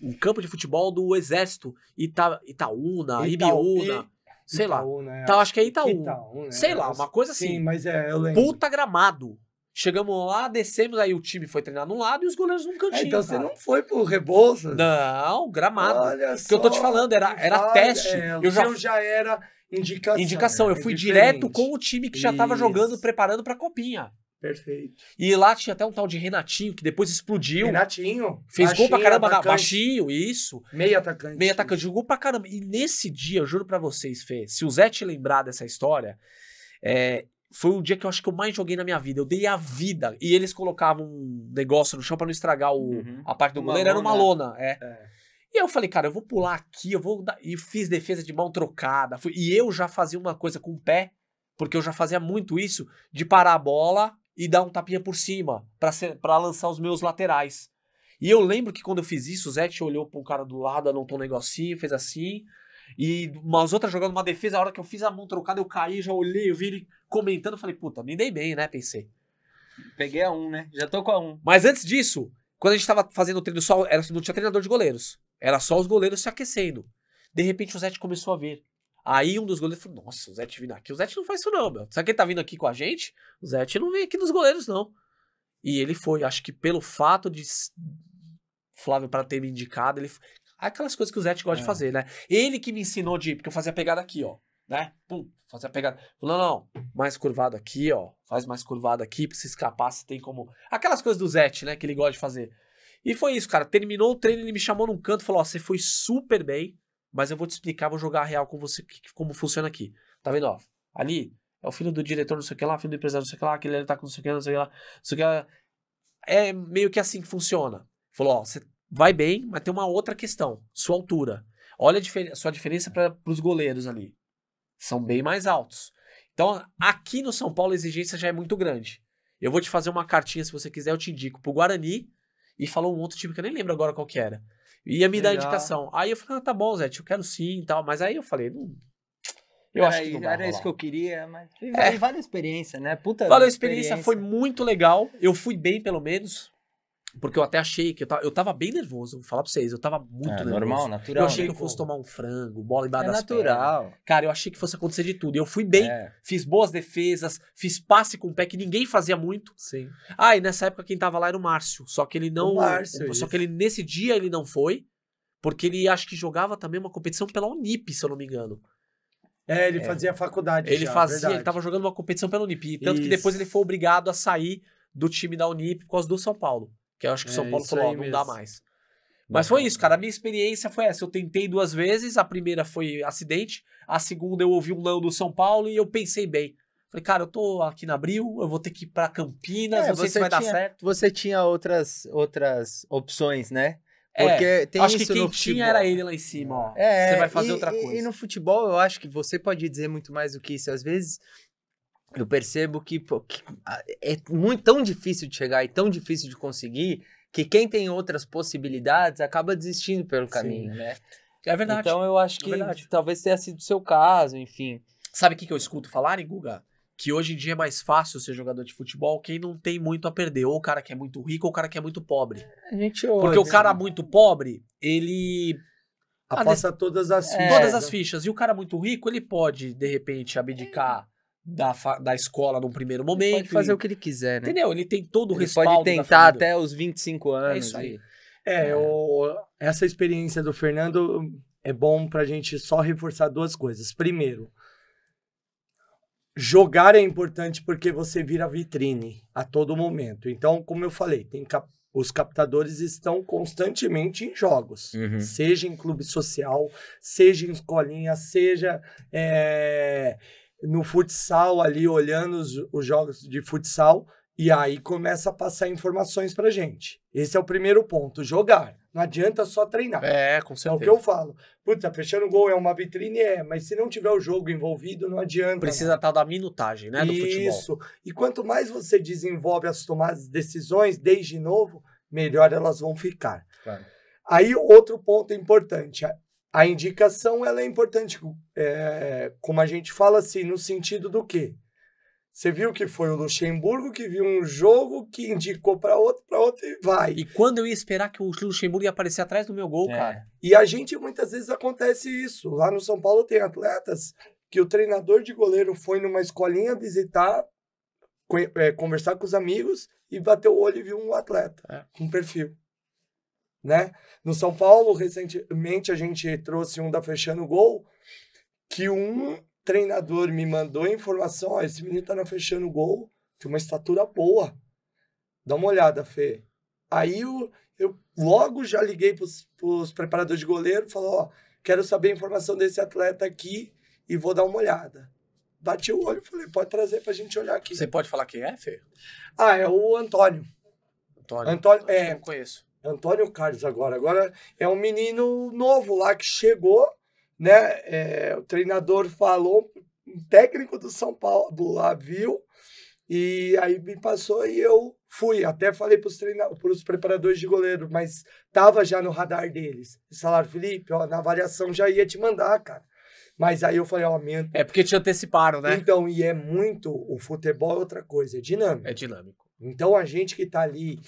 um campo de futebol do Exército, Itaúna, Ibiúna, sei lá. Então, acho que é Itaú. Sei lá, uma coisa assim. Sim, mas eu lembro. Puta gramado. Chegamos lá, descemos, aí o time foi treinar num lado e os goleiros num cantinho. Então você cara. não foi pro Rebouças? Não, gramado. Olha Porque eu tô te falando, era teste. O seu já era indicação. Eu fui direto com o time que já tava jogando, preparando pra Copinha. Perfeito. E lá tinha até um tal de Renatinho, que depois explodiu. Renatinho. Fez gol pra caramba, atacante. Baixinho, isso. Meio atacante. Jogou pra caramba. E nesse dia, eu juro pra vocês, Fê, se o Zé te lembrar dessa história, foi o dia que eu acho que eu mais joguei na minha vida. Eu dei a vida. E eles colocavam um negócio no chão pra não estragar a parte do goleiro. Era uma lona. E eu falei, cara, eu vou pular aqui, E fiz defesa de mão trocada. E eu já fazia uma coisa com o pé, porque eu já fazia muito isso, de parar a bola e dar um tapinha por cima, pra lançar os meus laterais. E eu lembro que quando eu fiz isso, o Zé olhou pro cara do lado, anotou um negocinho, fez assim. E umas outras jogando uma defesa, a hora que eu fiz a mão trocada, eu caí, já olhei, eu vi ele comentando, falei, puta, me dei bem, né? Pensei. Peguei a 1, né? Já tô com a 1. Mas antes disso, quando a gente tava fazendo o treino só, não tinha treinador de goleiros. Era só os goleiros se aquecendo. De repente o Zé começou a ver. Aí um dos goleiros falou, nossa, o Zé vindo aqui. O Zé não faz isso não, meu. Sabe quem tá vindo aqui com a gente? O Zé não vem aqui nos goleiros, não. E ele foi, acho que pelo fato de Flávio para ter me indicado, ele... Aquelas coisas que o Zé gosta de fazer, né? Ele que me ensinou porque eu fazia a pegada aqui, ó. Né? Pum, fazia a pegada. Falou, não, mais curvado aqui, ó. Faz mais curvado aqui, pra se escapar, você tem como... Aquelas coisas do Zé, né, que ele gosta de fazer. E foi isso, cara. Terminou o treino, ele me chamou num canto e falou, ó, você foi super bem, mas eu vou te explicar, vou jogar a real com você, como funciona aqui. Tá vendo, ó? Ali é o filho do diretor, não sei o que lá, filho do empresário, não sei o que lá, aquele ali tá com não sei o que, não sei o que lá, não sei o que lá. É meio que assim que funciona. Falou, ó, você vai bem, mas tem uma outra questão, sua altura. Olha a sua diferença para os goleiros ali. São bem mais altos. Então, aqui no São Paulo a exigência já é muito grande. Eu vou te fazer uma cartinha, se você quiser, eu te indico pro Guarani, e falou um outro time que eu nem lembro agora qual que era. Ia me dar a indicação. Aí eu falei, tá bom, Zé, eu quero sim e tal. Mas aí eu falei, eu acho que não vai Era isso rolar. que eu queria, mas vale a experiência, né? Puta Valeu a experiência, foi muito legal. Eu fui bem, pelo menos. Porque eu até achei que eu tava bem nervoso, vou falar pra vocês. Eu tava muito nervoso. Normal, natural. Eu achei que eu fosse tomar um frango, bola embaixo das natural. pernas. Cara, eu achei que fosse acontecer de tudo. E eu fui bem, fiz boas defesas, fiz passe com o pé que ninguém fazia muito. Sim. Ah, e nessa época quem tava lá era o Márcio. Só que ele não... Só que ele, nesse dia, ele não foi. Porque ele acho que jogava também uma competição pela Unip, se eu não me engano. Ele fazia faculdade. Ele tava jogando uma competição pela Unip. Tanto que depois ele foi obrigado a sair do time da Unip por causa do São Paulo. Que eu acho que o São Paulo falou, ó, não dá mais. Mas foi isso, cara. A minha experiência foi essa. Eu tentei 2 vezes. A primeira foi acidente. A segunda eu ouvi um não do São Paulo e eu pensei bem. Falei, cara, eu tô aqui na Abril, eu vou ter que ir pra Campinas, não sei se vai dar certo. Você tinha outras opções, né? Porque tem acho isso que quem no tinha futebol. era ele lá em cima, ó. Você vai fazer outra coisa. E no futebol, eu acho que você pode dizer muito mais do que isso. Às vezes, eu percebo que é muito, tão difícil de chegar e tão difícil de conseguir que quem tem outras possibilidades acaba desistindo pelo caminho, né? É verdade. Então, eu acho que talvez tenha sido o seu caso, enfim. Sabe o que eu escuto falarem, Guga? Que hoje em dia é mais fácil ser jogador de futebol quem não tem muito a perder. Ou o cara que é muito rico ou o cara que é muito pobre. A gente ouve, Porque o cara muito pobre, ele... Aposta todas as fichas. Todas as fichas. E o cara muito rico, ele pode, de repente, abdicar da escola num primeiro momento. Pode fazer o que ele quiser, né? Entendeu? Ele tem todo o Ele respaldo pode da tentar família. até os 25 anos. É isso aí. Essa experiência do Fernando é bom pra gente só reforçar duas coisas. Primeiro, jogar é importante porque você vira vitrine a todo momento. Então, como eu falei, os captadores estão constantemente em jogos. Uhum. Seja em clube social, seja em escolinha, seja no futsal ali, olhando os jogos de futsal. E aí começa a passar informações pra gente. Esse é o primeiro ponto, jogar. Não adianta só treinar. Com É certeza. o que eu falo. Putz, fechando gol é uma vitrine, mas se não tiver o jogo envolvido, não adianta. Precisa estar da minutagem, né, do futebol. Isso. E quanto mais você desenvolve as tomadas de decisões desde novo, melhor elas vão ficar. Claro. Aí, outro ponto importante. A indicação, ela é importante, como a gente fala assim, no sentido do quê? Você viu que foi o Luxemburgo que viu um jogo que indicou para outro e vai. E quando eu ia esperar que o Luxemburgo ia aparecer atrás do meu gol, cara? E a gente, muitas vezes, acontece isso. Lá no São Paulo tem atletas que o treinador de goleiro foi numa escolinha visitar, conversar com os amigos e bateu o olho e viu um atleta com perfil. Né? No São Paulo, recentemente, a gente trouxe um da Fechando Gol, que um treinador me mandou a informação, esse menino tá na Fechando Gol, tem uma estatura boa. Dá uma olhada, Fê. Aí eu logo já liguei pros preparadores de goleiro, falou, quero saber a informação desse atleta aqui e vou dar uma olhada. Bati o olho e falei, pode trazer pra gente olhar aqui. Você pode falar quem é, Fê? É o Antônio. Antônio, eu não conheço. Antônio Carlos agora. Agora é um menino novo lá que chegou, né? O treinador falou, um técnico do São Paulo lá viu, e aí me passou e eu fui. Até falei para os preparadores de goleiro, mas tava já no radar deles. Eles falaram, Felipe, na avaliação já ia te mandar, cara. Mas aí eu falei, É porque te anteciparam, né? Então, e o futebol é outra coisa, é dinâmico. É dinâmico. Então, a gente que tá ali,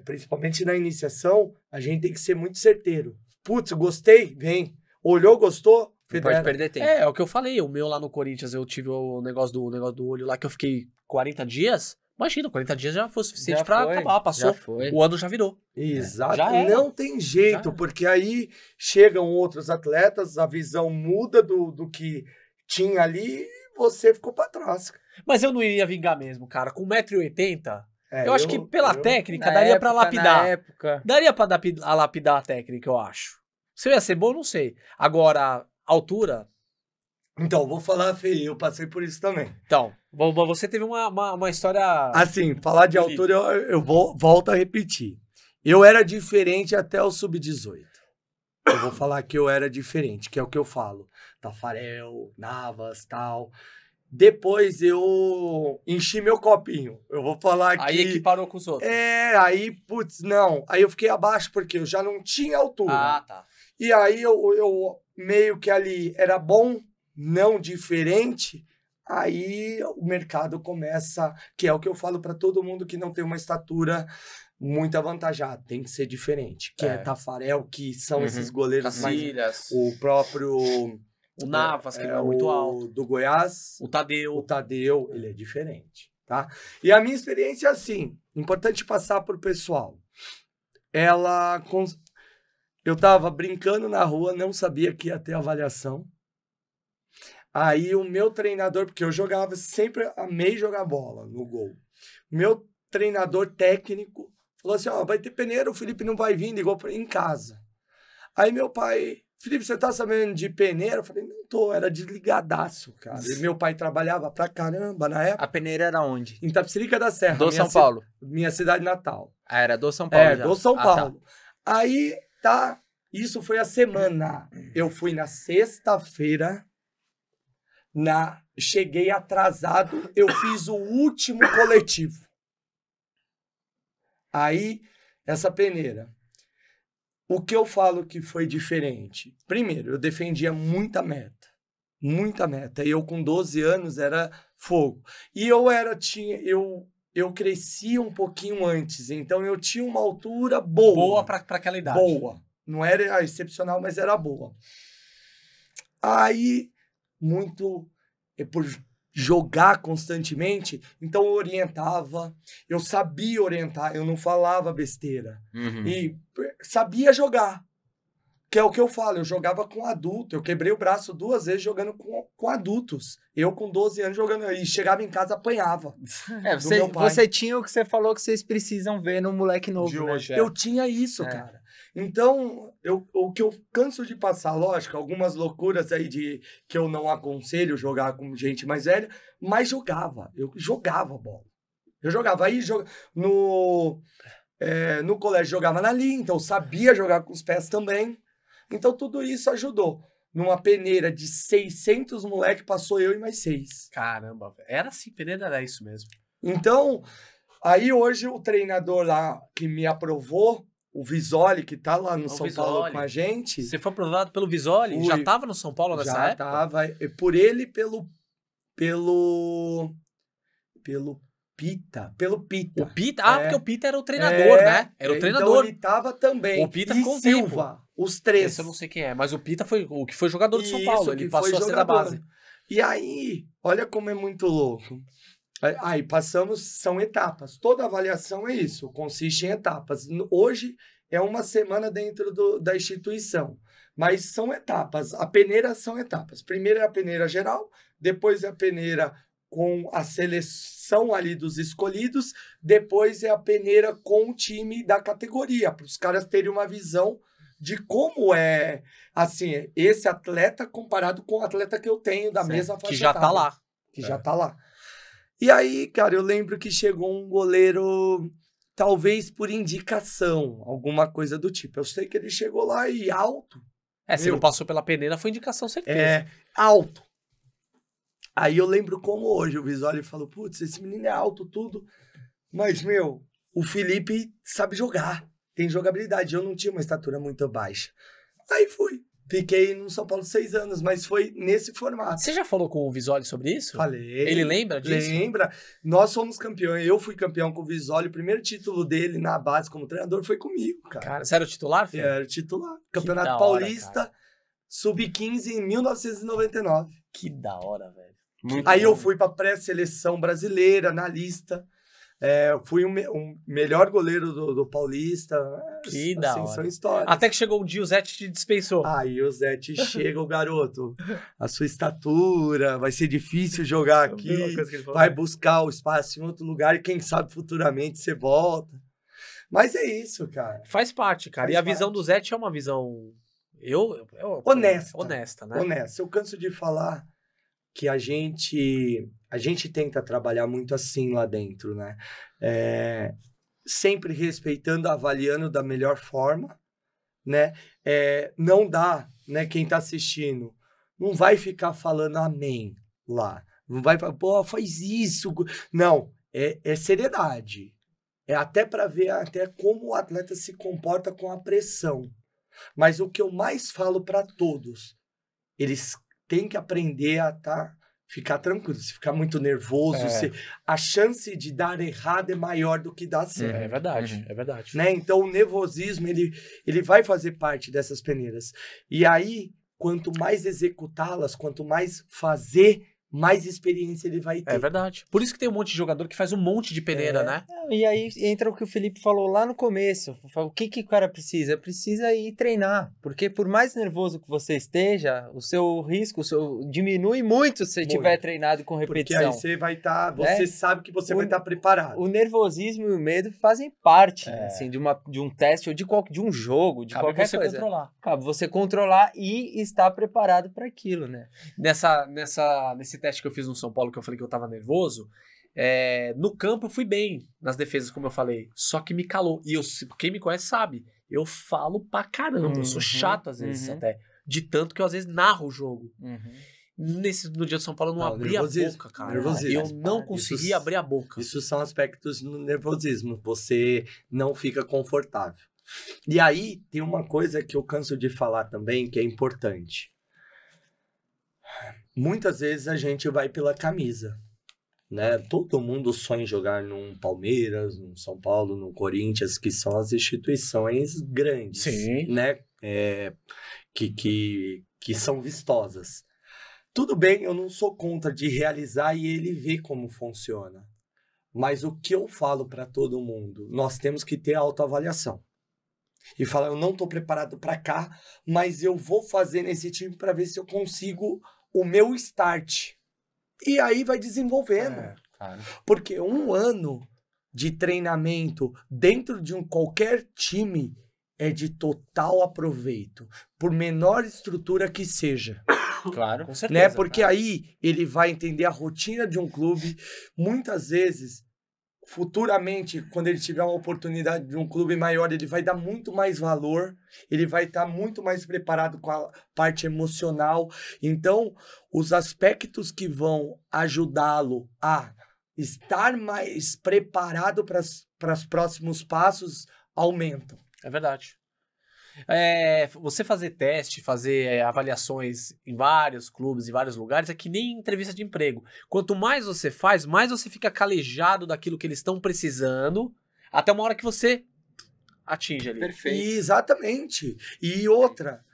principalmente na iniciação, a gente tem que ser muito certeiro. Putz, gostei, vem. Olhou, gostou? Não pode perder tempo. É o que eu falei. O meu lá no Corinthians, eu tive o negócio do olho lá, que eu fiquei 40 dias. Imagina, 40 dias já foi suficiente pra acabar. Passou. O ano já virou. Exato. Já era. Não tem jeito, porque aí chegam outros atletas, a visão muda do que tinha ali e você ficou pra trás. Mas eu não iria vingar mesmo, cara. Com 1,80 m, eu acho que pela técnica daria pra lapidar. Na época. Daria pra lapidar a técnica, eu acho. Se eu ia ser bom, eu não sei. Agora, altura... Então, vou falar, Fê, eu passei por isso também. Então, você teve uma história... Assim, falar de altura, eu volto a repetir. Eu era diferente até o sub-18. Eu vou falar que eu era diferente, que é o que eu falo. Tafarel, Navas, tal. Depois eu enchi meu copinho. Eu vou falar que... Aí equiparou com os outros. Aí, putz, não. Aí eu fiquei abaixo porque eu já não tinha altura. Ah, tá. E aí eu meio que ali era bom, não diferente. Aí o mercado começa, que é o que eu falo para todo mundo que não tem uma estatura muito avantajada, tem que ser diferente. Que é Tafarel, que são esses goleiros Cacilhas. O próprio... O Navas, que não é muito alto. Do Goiás. O Tadeu. O Tadeu, ele é diferente, tá? E a minha experiência é assim, importante passar pro pessoal. Eu tava brincando na rua, não sabia que ia ter avaliação. Aí o meu treinador, porque eu jogava, sempre amei jogar bola no gol. Meu treinador técnico falou assim, vai ter peneira, o Felipe não vai vir, ligou em casa. Aí meu pai, Felipe, você tá sabendo de peneira? Eu falei, não tô, era desligadaço, cara. E meu pai trabalhava pra caramba na época. A peneira era onde? Em Tapicerica da Serra. Do São Paulo. Minha cidade natal. Era do São Paulo já. Do São Paulo. Tá. Aí, tá, isso foi a semana. Eu fui na sexta-feira, cheguei atrasado, eu fiz o último coletivo. Aí, essa peneira. O que eu falo que foi diferente? Primeiro, eu defendia muita meta. Muita meta. E eu com 12 anos era fogo. E eu cresci um pouquinho antes, então eu tinha uma altura boa. Boa para aquela idade. Boa. Não era excepcional, mas era boa. Aí, por jogar constantemente, então eu orientava, eu sabia orientar, eu não falava besteira. E sabia jogar, que é o que eu falo, eu jogava com adulto, eu quebrei o braço 2 vezes jogando com adultos, eu com 12 anos jogando, e chegava em casa apanhava. Você tinha o que você falou que vocês precisam ver no moleque novo, de né? hoje. Eu tinha isso, cara. Então, o que eu canso de passar, lógico, algumas loucuras aí que eu não aconselho jogar com gente mais velha, mas jogava. Eu jogava bola. Eu jogava. Aí, no colégio, jogava na linha, então eu sabia jogar com os pés também. Então, tudo isso ajudou. Numa peneira de 600 moleque, passou eu e mais 6. Caramba, era assim, peneira era isso mesmo. Então, aí hoje o treinador lá que me aprovou, o Visoli, que tá lá no São Paulo com a gente. Você foi aprovado pelo Visoli? Já tava no São Paulo nessa época? Já tava. Por ele e pelo Pita. Pelo Pita. O Pita? Porque o Pita era o treinador, né? Era o treinador. Então ele tava também. O Pita ficou um Silva, tempo. Os 3. Esse eu não sei quem é, mas o Pita foi o que foi jogador do São Paulo. Ele que passou a ser da base. E aí, olha como é muito louco. Aí são etapas. Toda avaliação é isso, consiste em etapas. Hoje é uma semana dentro da instituição, mas são etapas. A peneira são etapas. Primeiro é a peneira geral, depois é a peneira com a seleção ali dos escolhidos, depois é a peneira com o time da categoria, para os caras terem uma visão de como é, assim, esse atleta comparado com o atleta que eu tenho da mesma faixa que já tá lá. Que já tá lá. E aí, cara, eu lembro que chegou um goleiro, talvez por indicação, alguma coisa do tipo. Eu sei que ele chegou lá e alto. Se não passou pela peneira, foi indicação, certeza. Alto. Aí eu lembro como hoje o Visoli falou, putz, esse menino é alto, tudo. Mas, o Felipe sabe jogar, tem jogabilidade. Eu não tinha uma estatura muito baixa. Aí fui. Fiquei no São Paulo 6 anos, mas foi nesse formato. Você já falou com o Visoli sobre isso? Falei. Ele lembra disso? Lembra. Nós fomos campeões. Eu fui campeão com o Visoli. O primeiro título dele na base como treinador foi comigo, cara. Você era o titular, filho? Era o titular. Campeonato Paulista, Sub-15 em 1999. Que da hora, velho. Aí eu fui pra pré-seleção brasileira, na lista. Fui o melhor goleiro do Paulista. Que da hora. São histórias. Até que chegou um dia, o Zé te dispensou. Aí o Zé chega, o garoto. A sua estatura, vai ser difícil jogar aqui. Vai buscar o espaço em outro lugar e quem sabe futuramente você volta. Mas é isso, cara. Faz parte, cara. A visão do Zé é uma visão... honesta, né? Honesta. Eu canso de falar que a gente tenta trabalhar muito assim lá dentro, né? Sempre respeitando, avaliando da melhor forma, né? Não dá, né? Quem tá assistindo não vai ficar falando amém lá. Não vai falar, pô, faz isso. Não, é seriedade. É até para ver até como o atleta se comporta com a pressão. Mas o que eu mais falo para todos, eles têm que aprender a ficar tranquilo. Se ficar muito nervoso, a chance de dar errado é maior do que dar certo. É verdade, é verdade. Né? Então, o nervosismo, ele vai fazer parte dessas peneiras. E aí, quanto mais executá-las, quanto mais fazer, mais experiência ele vai ter. É verdade. Por isso que tem um monte de jogador que faz um monte de peneira, né? E aí entra o que o Felipe falou lá no começo. O que o cara precisa? Precisa ir treinar. Porque por mais nervoso que você esteja, o seu risco diminui muito se você tiver treinado com repetição. Porque aí você vai estar... Você sabe que você vai estar preparado. O nervosismo e o medo fazem parte assim, de um teste ou de um jogo, de qualquer coisa. Controlar. Cabe você controlar e estar preparado para aquilo, né? Nesse teste que eu fiz no São Paulo, que eu falei que eu tava nervoso, no campo eu fui bem nas defesas, como eu falei, só que me calou. E quem me conhece sabe, eu falo pra caramba. Eu sou chato às vezes até. De tanto que eu às vezes narro o jogo. No dia de São Paulo eu não abri a boca, cara. Eu não consegui abrir a boca. Isso são aspectos do nervosismo. Você não fica confortável. E aí, tem uma coisa que eu canso de falar também, que é importante. Muitas vezes a gente vai pela camisa, né? Todo mundo sonha em jogar num Palmeiras, num São Paulo, num Corinthians, que são as instituições grandes, né? Que são vistosas. Tudo bem, eu não sou contra de realizar e ele ver como funciona. Mas o que eu falo para todo mundo, nós temos que ter autoavaliação. E falar, eu não estou preparado para cá, mas eu vou fazer nesse time para ver se eu consigo o meu start. E aí vai desenvolvendo. Porque um ano de treinamento dentro de qualquer time é de total aproveito, por menor estrutura que seja. Claro, com certeza. Né? Porque aí ele vai entender a rotina de um clube. Muitas vezes, futuramente, quando ele tiver uma oportunidade de um clube maior, ele vai dar muito mais valor, ele vai estar muito mais preparado com a parte emocional. Então, os aspectos que vão ajudá-lo a estar mais preparado para os próximos passos aumentam. É verdade. Você fazer teste, fazer avaliações em vários clubes, em vários lugares, é que nem entrevista de emprego. Quanto mais você faz, mais você fica calejado daquilo que eles estão precisando, até uma hora que você atinge ali. Perfeito. Exatamente. E outra,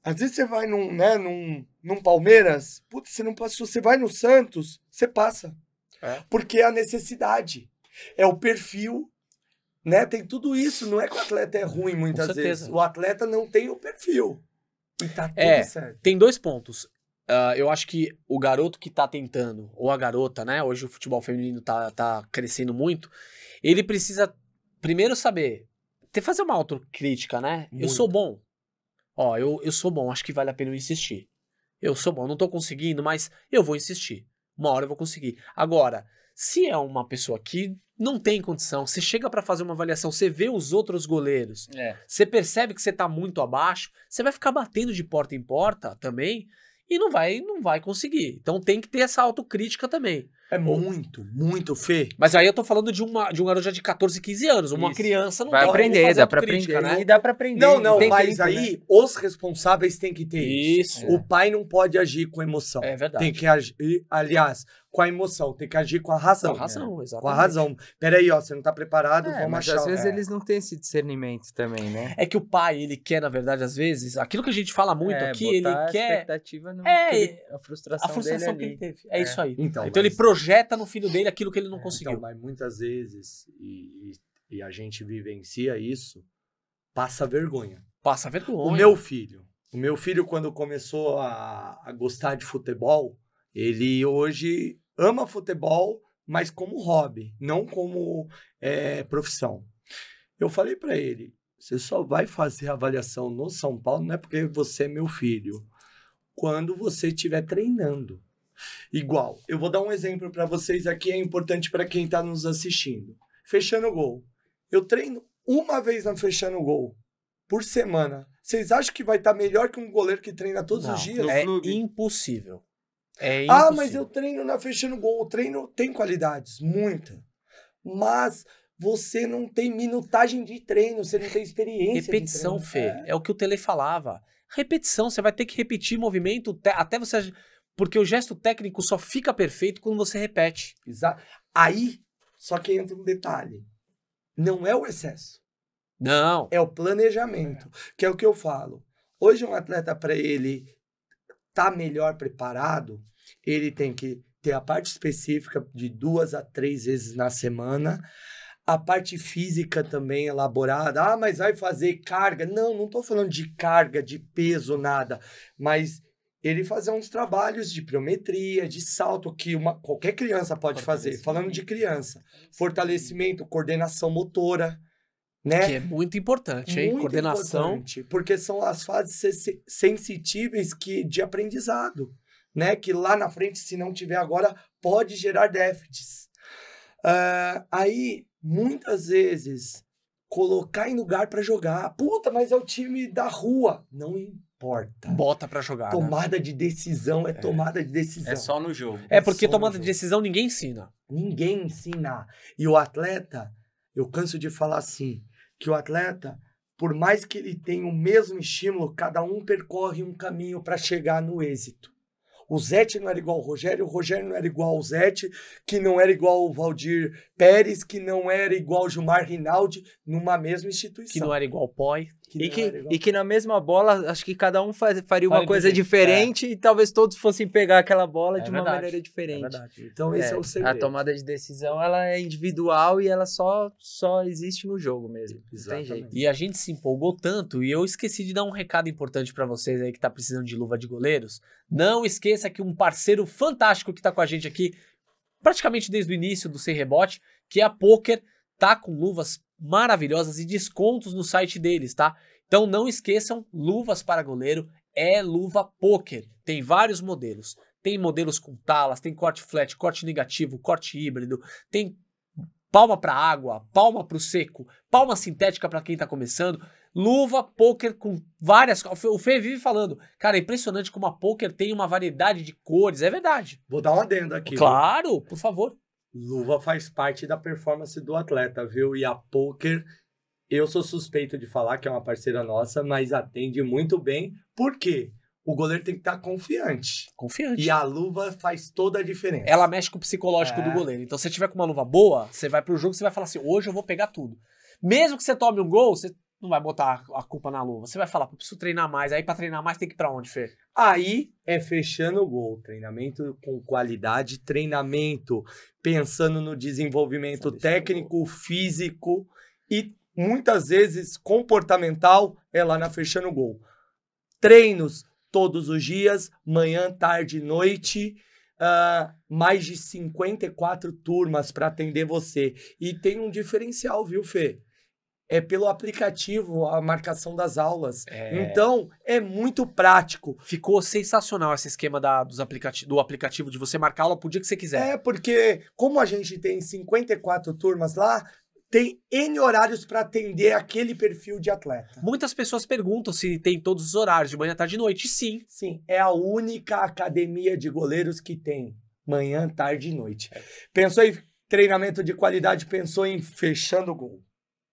às vezes você vai num Palmeiras, putz, você não passou, você vai no Santos, você passa. Porque é a necessidade, é o perfil. Né? Tem tudo isso, não é que o atleta é ruim muitas vezes. O atleta não tem o perfil. E tá tudo certo. Tem dois pontos. Eu acho que o garoto que tá tentando, ou a garota, né? Hoje o futebol feminino tá crescendo muito. Ele precisa primeiro saber, fazer uma autocrítica, né? Muito. Eu sou bom. Eu sou bom, acho que vale a pena eu insistir. Eu sou bom, não tô conseguindo, mas eu vou insistir. Uma hora eu vou conseguir. Agora, se é uma pessoa que não tem condição, você chega pra fazer uma avaliação, você vê os outros goleiros, você percebe que você tá muito abaixo, você vai ficar batendo de porta em porta também e não vai conseguir. Então tem que ter essa autocrítica também. É muito, Fê. Mas aí eu tô falando de um garoto já de 14, 15 anos. Uma criança não vai aprender, dá pra aprender, né? E dá pra aprender. Não, mas aí os responsáveis têm que ter isso. O pai não pode agir com emoção. É verdade. Tem que agir, aliás, com a emoção, tem que agir com a razão. Com a razão, exatamente. Com a razão. Peraí, você não tá preparado, vamos mas achar. Às vezes eles não têm esse discernimento também, né? É que o pai, ele quer, na verdade, às vezes, aquilo que a gente fala muito aqui, ele quer... a expectativa no a frustração dele que ele teve. É isso aí. Então ele projeta no filho dele aquilo que ele não conseguiu. Então, mas muitas vezes, e a gente vivencia isso, passa vergonha. Passa vergonha. O meu filho, quando começou a gostar de futebol, ele hoje ama futebol, mas como hobby, não como profissão. Eu falei para ele, você só vai fazer avaliação no São Paulo, não é porque você é meu filho, quando você estiver treinando. Igual, eu vou dar um exemplo para vocês aqui, é importante para quem está nos assistindo. Fechando o gol. Eu treino uma vez na fechando o gol por semana. Vocês acham que vai estar melhor que um goleiro que treina todos os dias? É impossível. Mas eu treino na fechando o gol. O treino tem qualidades, muita. Mas você não tem minutagem de treino, você não tem experiência. Repetição, de treino. Fê. É o que o Tele falava. Repetição, você vai ter que repetir movimento até você... Porque o gesto técnico só fica perfeito quando você repete. Exato. Aí, só que entra um detalhe. Não é o excesso. Não. É o planejamento, que é o que eu falo. Hoje um atleta, para ele estar melhor preparado, ele tem que ter a parte específica de 2 a 3 vezes na semana, a parte física também elaborada. Mas vai fazer carga? Não estou falando de carga, de peso, nada. Mas ele fazer uns trabalhos de pliometria, de salto, que qualquer criança pode fazer. Falando de criança. Fortalecimento, coordenação motora, né? Que é muito importante, hein? Muito coordenação. Importante, porque são as fases sensitíveis de aprendizado, né? Que lá na frente, se não tiver agora, pode gerar déficits. Aí, muitas vezes, colocar em lugar pra jogar. Puta, mas é o time da rua. Não importa. Bota pra jogar, né? Tomada de decisão é tomada de decisão. É só no jogo. É porque só no tomada de jogo. decisão ninguém ensina. Ninguém ensina. E o atleta, eu canso de falar assim, que o atleta, por mais que ele tenha o mesmo estímulo, cada um percorre um caminho para chegar no êxito. O Zete não era igual ao Rogério não era igual ao Zete, que não era igual ao Valdir Pérez, que não era igual ao Gilmar Rinaldi, numa mesma instituição. Que não era igual o Poi. E que na mesma bola, acho que cada um faria uma coisa do jeito. diferente e talvez todos fossem pegar aquela bola É de uma verdade, maneira É diferente. verdade. Então esse é o A segredo. tomada de decisão, ela é individual e ela só existe no jogo mesmo. Não tem Exatamente. jeito. E a gente se empolgou tanto, e eu esqueci de dar um recado importante pra vocês aí que tá precisando de luva de goleiros. Não esqueça que um parceiro fantástico que tá com a gente aqui, praticamente desde o início do Sem Rebote, que é a Poker, tá com luvas maravilhosas e descontos no site deles, tá? Então não esqueçam, luvas para goleiro é luva Poker. Tem vários modelos. Tem modelos com talas, tem corte flat, corte negativo, corte híbrido, tem palma para água, palma para o seco, palma sintética para quem tá começando. Luva Poker com várias... O Fê vive falando, cara, é impressionante como a Poker tem uma variedade de cores, é verdade. Vou dar um adendo aqui. Claro, por favor. Luva faz parte da performance do atleta, viu? E a Poker, eu sou suspeito de falar que é uma parceira nossa, mas atende muito bem. Por quê? O goleiro tem que estar confiante. Confiante. E a luva faz toda a diferença. Ela mexe com o psicológico do goleiro. Então, se você tiver com uma luva boa, você vai pro jogo e você vai falar assim, hoje eu vou pegar tudo. Mesmo que você tome um gol, você não vai botar a culpa na luva. Você vai falar, preciso treinar mais. Aí, pra treinar mais, tem que ir pra onde, Fê? Aí é fechando o gol. Treinamento com qualidade, treinamento pensando no desenvolvimento técnico, físico e muitas vezes comportamental é lá na fechando o gol. Treinos todos os dias, manhã, tarde, noite, mais de 54 turmas para atender você. E tem um diferencial, viu, Fê? É pelo aplicativo a marcação das aulas. Então, é muito prático. Ficou sensacional esse esquema do aplicativo de você marcar aula pro dia que você quiser. É, porque como a gente tem 54 turmas lá, tem N horários para atender aquele perfil de atleta. Muitas pessoas perguntam se tem todos os horários, de manhã, tarde e noite. Sim. Sim, é a única academia de goleiros que tem manhã, tarde e noite. Pensou em treinamento de qualidade, pensou em fechando o gol.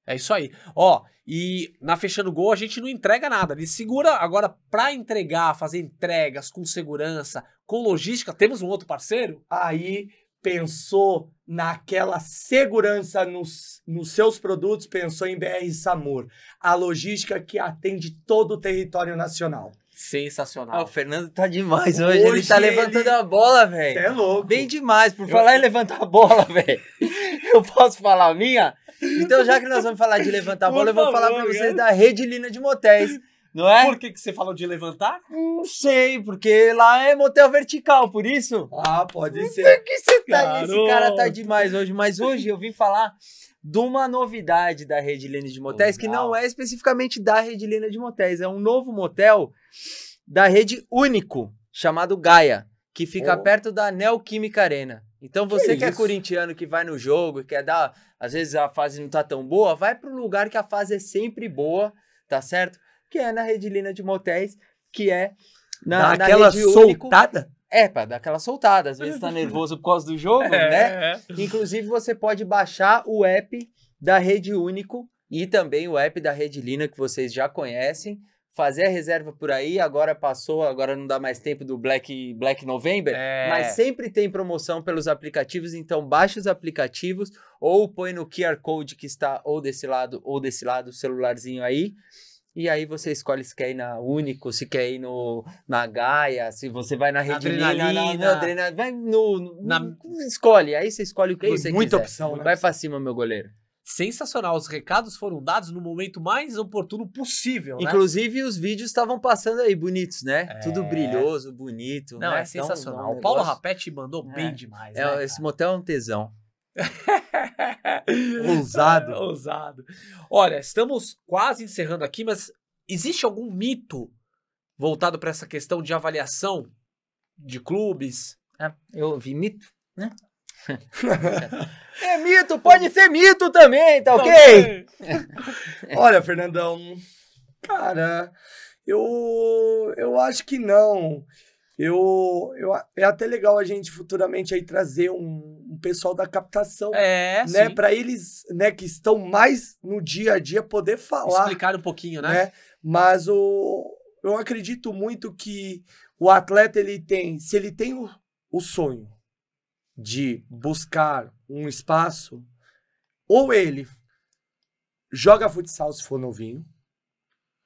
É isso aí. Ó, e na Fechando Gol a gente não entrega nada. Ele segura agora para entregar, fazer entregas com segurança, com logística. Temos um outro parceiro? Aí pensou naquela segurança nos seus produtos, pensou em BR Samur, a logística que atende todo o território nacional. Sensacional. O Fernando tá demais hoje. Ele tá levantando a bola, velho. Você é louco. Bem demais. Por falar em levantar a bola, velho. Eu posso falar a minha? Então, já que nós vamos falar de levantar a bola, eu vou falar pra vocês da Rede Lina de Motéis. Não é? Por que você falou de levantar? Não sei, porque lá é motel vertical, por isso. Ah, pode ser. Por que você tá... Esse cara tá demais hoje. Mas hoje eu vim falar de uma novidade da Rede Lina de Motéis, que não é especificamente da Rede Lina de Motéis. É um novo motel da Rede Único, chamado Gaia, que fica perto da Neoquímica Arena. Então você que é corintiano, que vai no jogo e quer dar... Às vezes a fase não tá tão boa, vai para um lugar que a fase é sempre boa, tá certo? Que é na Rede Lina de Motéis, que é na Rede soltada? Único. É, pra dar aquela soltada. Às vezes tá nervoso por causa do jogo, né? Inclusive você pode baixar o app da Rede Único e também o app da Rede Lina, que vocês já conhecem. Fazer a reserva por aí, agora passou, agora não dá mais tempo do Black November, mas sempre tem promoção pelos aplicativos, então baixe os aplicativos ou põe no QR Code que está ou desse lado, o celularzinho aí, e aí você escolhe se quer ir na Único, se quer ir na Gaia, se você vai na Rede Lina, vai escolhe, aí você escolhe o que você quiser. Muita opção, né? Vai pra cima, meu goleiro. Sensacional. Os recados foram dados no momento mais oportuno possível, né? Inclusive, os vídeos estavam passando aí, bonitos, né? Tudo brilhoso, bonito. Não, né? é sensacional. Então, o Paulo Rapetti mandou bem demais, né, esse motel é um tesão. Ousado. Olha, estamos quase encerrando aqui, mas existe algum mito voltado para essa questão de avaliação de clubes? Eu vi mito, né? É mito, pode ser mito também, tá ok? Olha, Fernandão, cara, eu acho que não. É até legal a gente futuramente aí trazer um pessoal da captação, né, sim. para eles, né, que estão mais no dia a dia poder falar, Explicar um pouquinho, né? Mas eu acredito muito que o atleta, se ele tem o sonho de buscar um espaço, ou ele joga futsal se for novinho,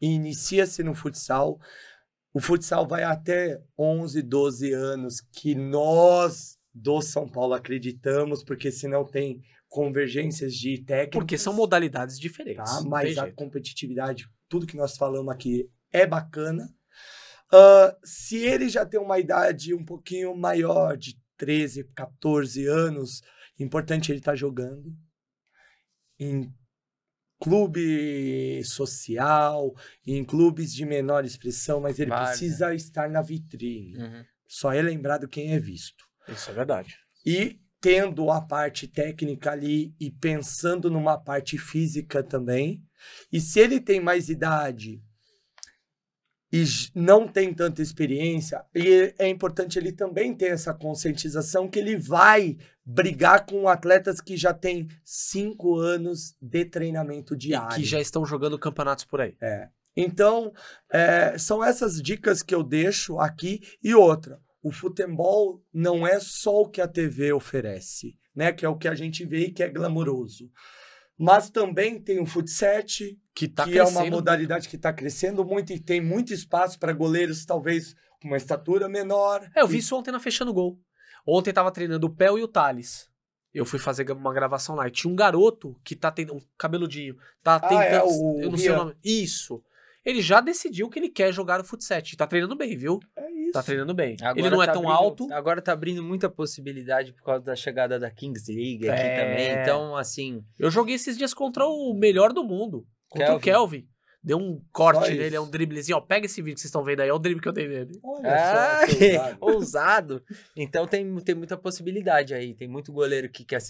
e inicia-se no futsal. O futsal vai até 11, 12 anos, que nós do São Paulo acreditamos, porque senão tem convergências de técnicas. Porque são modalidades diferentes. Tá? não tem Mas a jeito. competitividade, tudo que nós falamos aqui é bacana. Se ele já tem uma idade um pouquinho maior, de 13, 14 anos, importante ele estar jogando em clube social, em clubes de menor expressão, mas ele precisa estar na vitrine. Só é lembrado quem é visto. Isso é verdade. E tendo a parte técnica ali e pensando numa parte física também. E se ele tem mais idade e não tem tanta experiência, e é importante ele também ter essa conscientização que ele vai brigar com atletas que já têm 5 anos de treinamento diário. E que já estão jogando campeonatos por aí. Então, são essas dicas que eu deixo aqui. E outra, o futebol não é só o que a TV oferece, né? Que é o que a gente vê e que é glamouroso. Mas também tem o futset, que é uma modalidade que está crescendo muito e tem muito espaço para goleiros, talvez com uma estatura menor. Eu vi isso ontem na Fechando Gol. Ontem tava treinando o Pel e o Thales. Eu fui fazer uma gravação lá e tinha um garoto que tá tendo um cabeludinho. Tá tentando. Eu não sei o nome. Isso. Ele já decidiu que ele quer jogar o futset. Tá treinando bem, viu? É isso. Tá treinando bem. Agora ele não é tão alto. Agora tá abrindo muita possibilidade por causa da chegada da Kings League aqui também. Então, assim... Eu joguei esses dias contra o melhor do mundo. Contra o Kelvin. Deu um corte nele, é um driblezinho. Ó, pega esse vídeo que vocês estão vendo aí. Olha o drible que eu dei nele. Olha só, que ousado. Então tem muita possibilidade aí. Tem muito goleiro que quer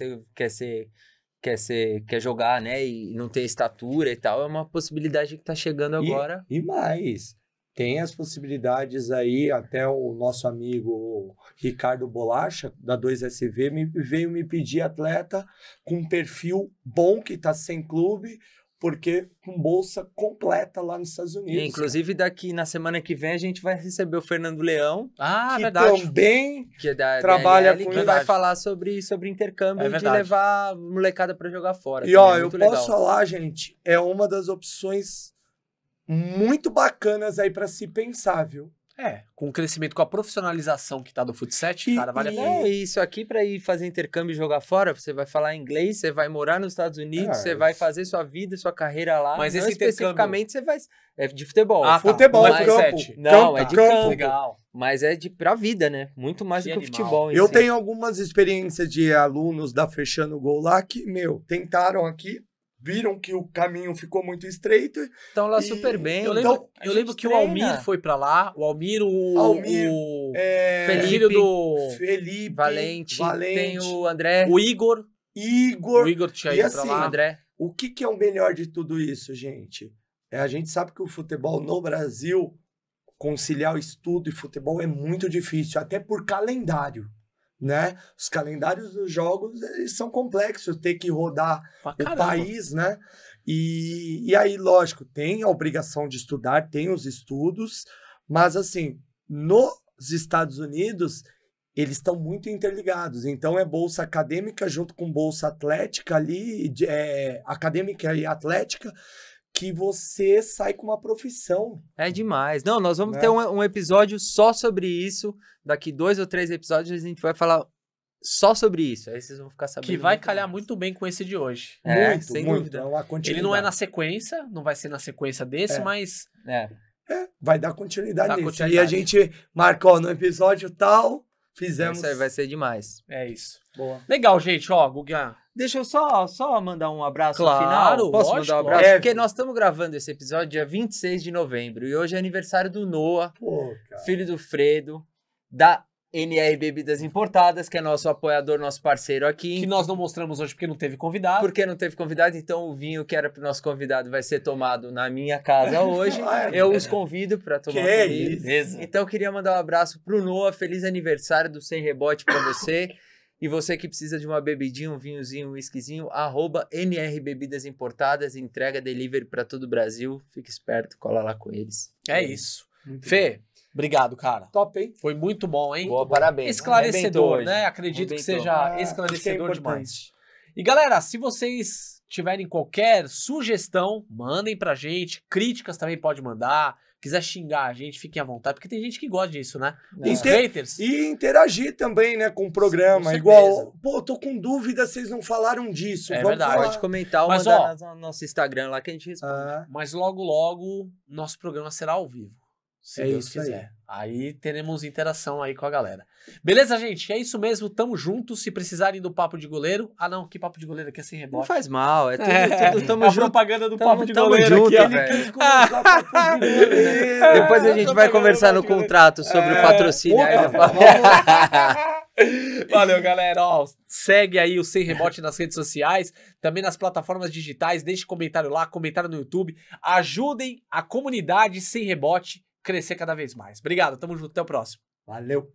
jogar, né? E não ter estatura e tal. É uma possibilidade que tá chegando agora. E mais, tem as possibilidades aí, até o nosso amigo Ricardo Bolacha, da 2SV, veio me pedir atleta com perfil bom, que tá sem clube, porque com bolsa completa lá nos Estados Unidos. Inclusive, daqui na semana que vem, a gente vai receber o Fernando Leão. Que verdade. Também que é trabalha DLL, com que vai falar sobre intercâmbio de levar molecada para jogar fora. E ó, eu posso falar, gente, é uma das opções muito bacanas aí para se pensar, viu? Com o crescimento, com a profissionalização que tá do futset, cara, vale a pena. Isso aqui para ir fazer intercâmbio e jogar fora, você vai falar inglês, você vai morar nos Estados Unidos, você vai fazer sua vida, sua carreira lá. Mas não esse especificamente você vai... É de futebol. Futebol, é campo. Não, é de campo. Legal. Mas é pra vida, né? Muito mais do que o futebol. Eu tenho algumas experiências de alunos da Fechando Gol lá que, tentaram aqui, viram que o caminho ficou muito estreito. Estão lá super bem. Eu lembro que o Almir foi pra lá. O Almir, filho do Felipe Valente. Tem o André. O Igor. O Igor tinha ido pra lá. André. O que é o melhor de tudo isso, gente? A gente sabe que o futebol no Brasil, conciliar o estudo e futebol é muito difícil, até por calendário. Né? Os calendários dos jogos, eles são complexos, ter que rodar o país, né? E aí, lógico, tem a obrigação de estudar, tem os estudos, mas assim, nos Estados Unidos, eles estão muito interligados. Então, é bolsa acadêmica junto com bolsa atlética ali, acadêmica e atlética, que você sai com uma profissão. É demais. Não, nós vamos ter um episódio só sobre isso. Daqui 2 ou 3 episódios a gente vai falar só sobre isso. Aí vocês vão ficar sabendo. Que vai calhar muito bem com esse de hoje. Sem dúvida. Ele não é na sequência, não vai ser na sequência desse, mas... vai dar continuidade nisso. Aí a gente marcou no episódio tal, fizemos... Isso aí vai ser demais. É isso. Boa. Legal, gente. Ó, Guga... Deixa eu só mandar um abraço claro, final. Posso mandar um abraço? Porque nós estamos gravando esse episódio dia 26 de novembro. E hoje é aniversário do Noah, filho do Fredo, da NR Bebidas Importadas, que é nosso apoiador, nosso parceiro aqui. Que nós não mostramos hoje porque não teve convidado. Porque não teve convidado, então o vinho que era pro nosso convidado vai ser tomado na minha casa hoje. Eu os convido para tomar comigo. Então eu queria mandar um abraço pro Noah, feliz aniversário do Sem Rebote para você. E você que precisa de uma bebidinha, um vinhozinho, um whiskyzinho, @NR Bebidas Importadas, entrega delivery para todo o Brasil. Fique esperto, cola lá com eles. É isso. Fê, obrigado, cara. Top, hein? Foi muito bom, hein? Boa, parabéns. Esclarecedor, né? Acredito que Arrebentou. seja esclarecedor demais. E galera, se vocês tiverem qualquer sugestão, mandem pra gente. Críticas também pode mandar. Quiser xingar a gente, fiquem à vontade, porque tem gente que gosta disso, né? Os haters. E interagir também, né, com o programa. Com Igual, pô, tô com dúvida, vocês não falaram disso. É Vamos verdade. falar. Pode comentar ou Mas, mandar no nosso Instagram lá que a gente responde. Mas logo, logo, nosso programa será ao vivo. Se É Deus isso quiser. Aí teremos interação aí com a galera. Beleza, gente? É isso mesmo. Tamo junto. Se precisarem do Papo de Goleiro. Ah, não. Que Papo de Goleiro aqui é sem Não rebote. faz mal, é tudo, É tamo a junto. propaganda do Tamo- Papo de tamo Goleiro junto, aqui. velho. Depois Depois a gente vai conversar no contrato sobre o patrocínio. Aí, Valeu, galera. Ó, segue aí o Sem Rebote nas redes sociais, também nas plataformas digitais. Deixe comentário lá, comentário no YouTube. Ajudem a comunidade Sem Rebote crescer cada vez mais. Obrigado, tamo junto, até o próximo. Valeu.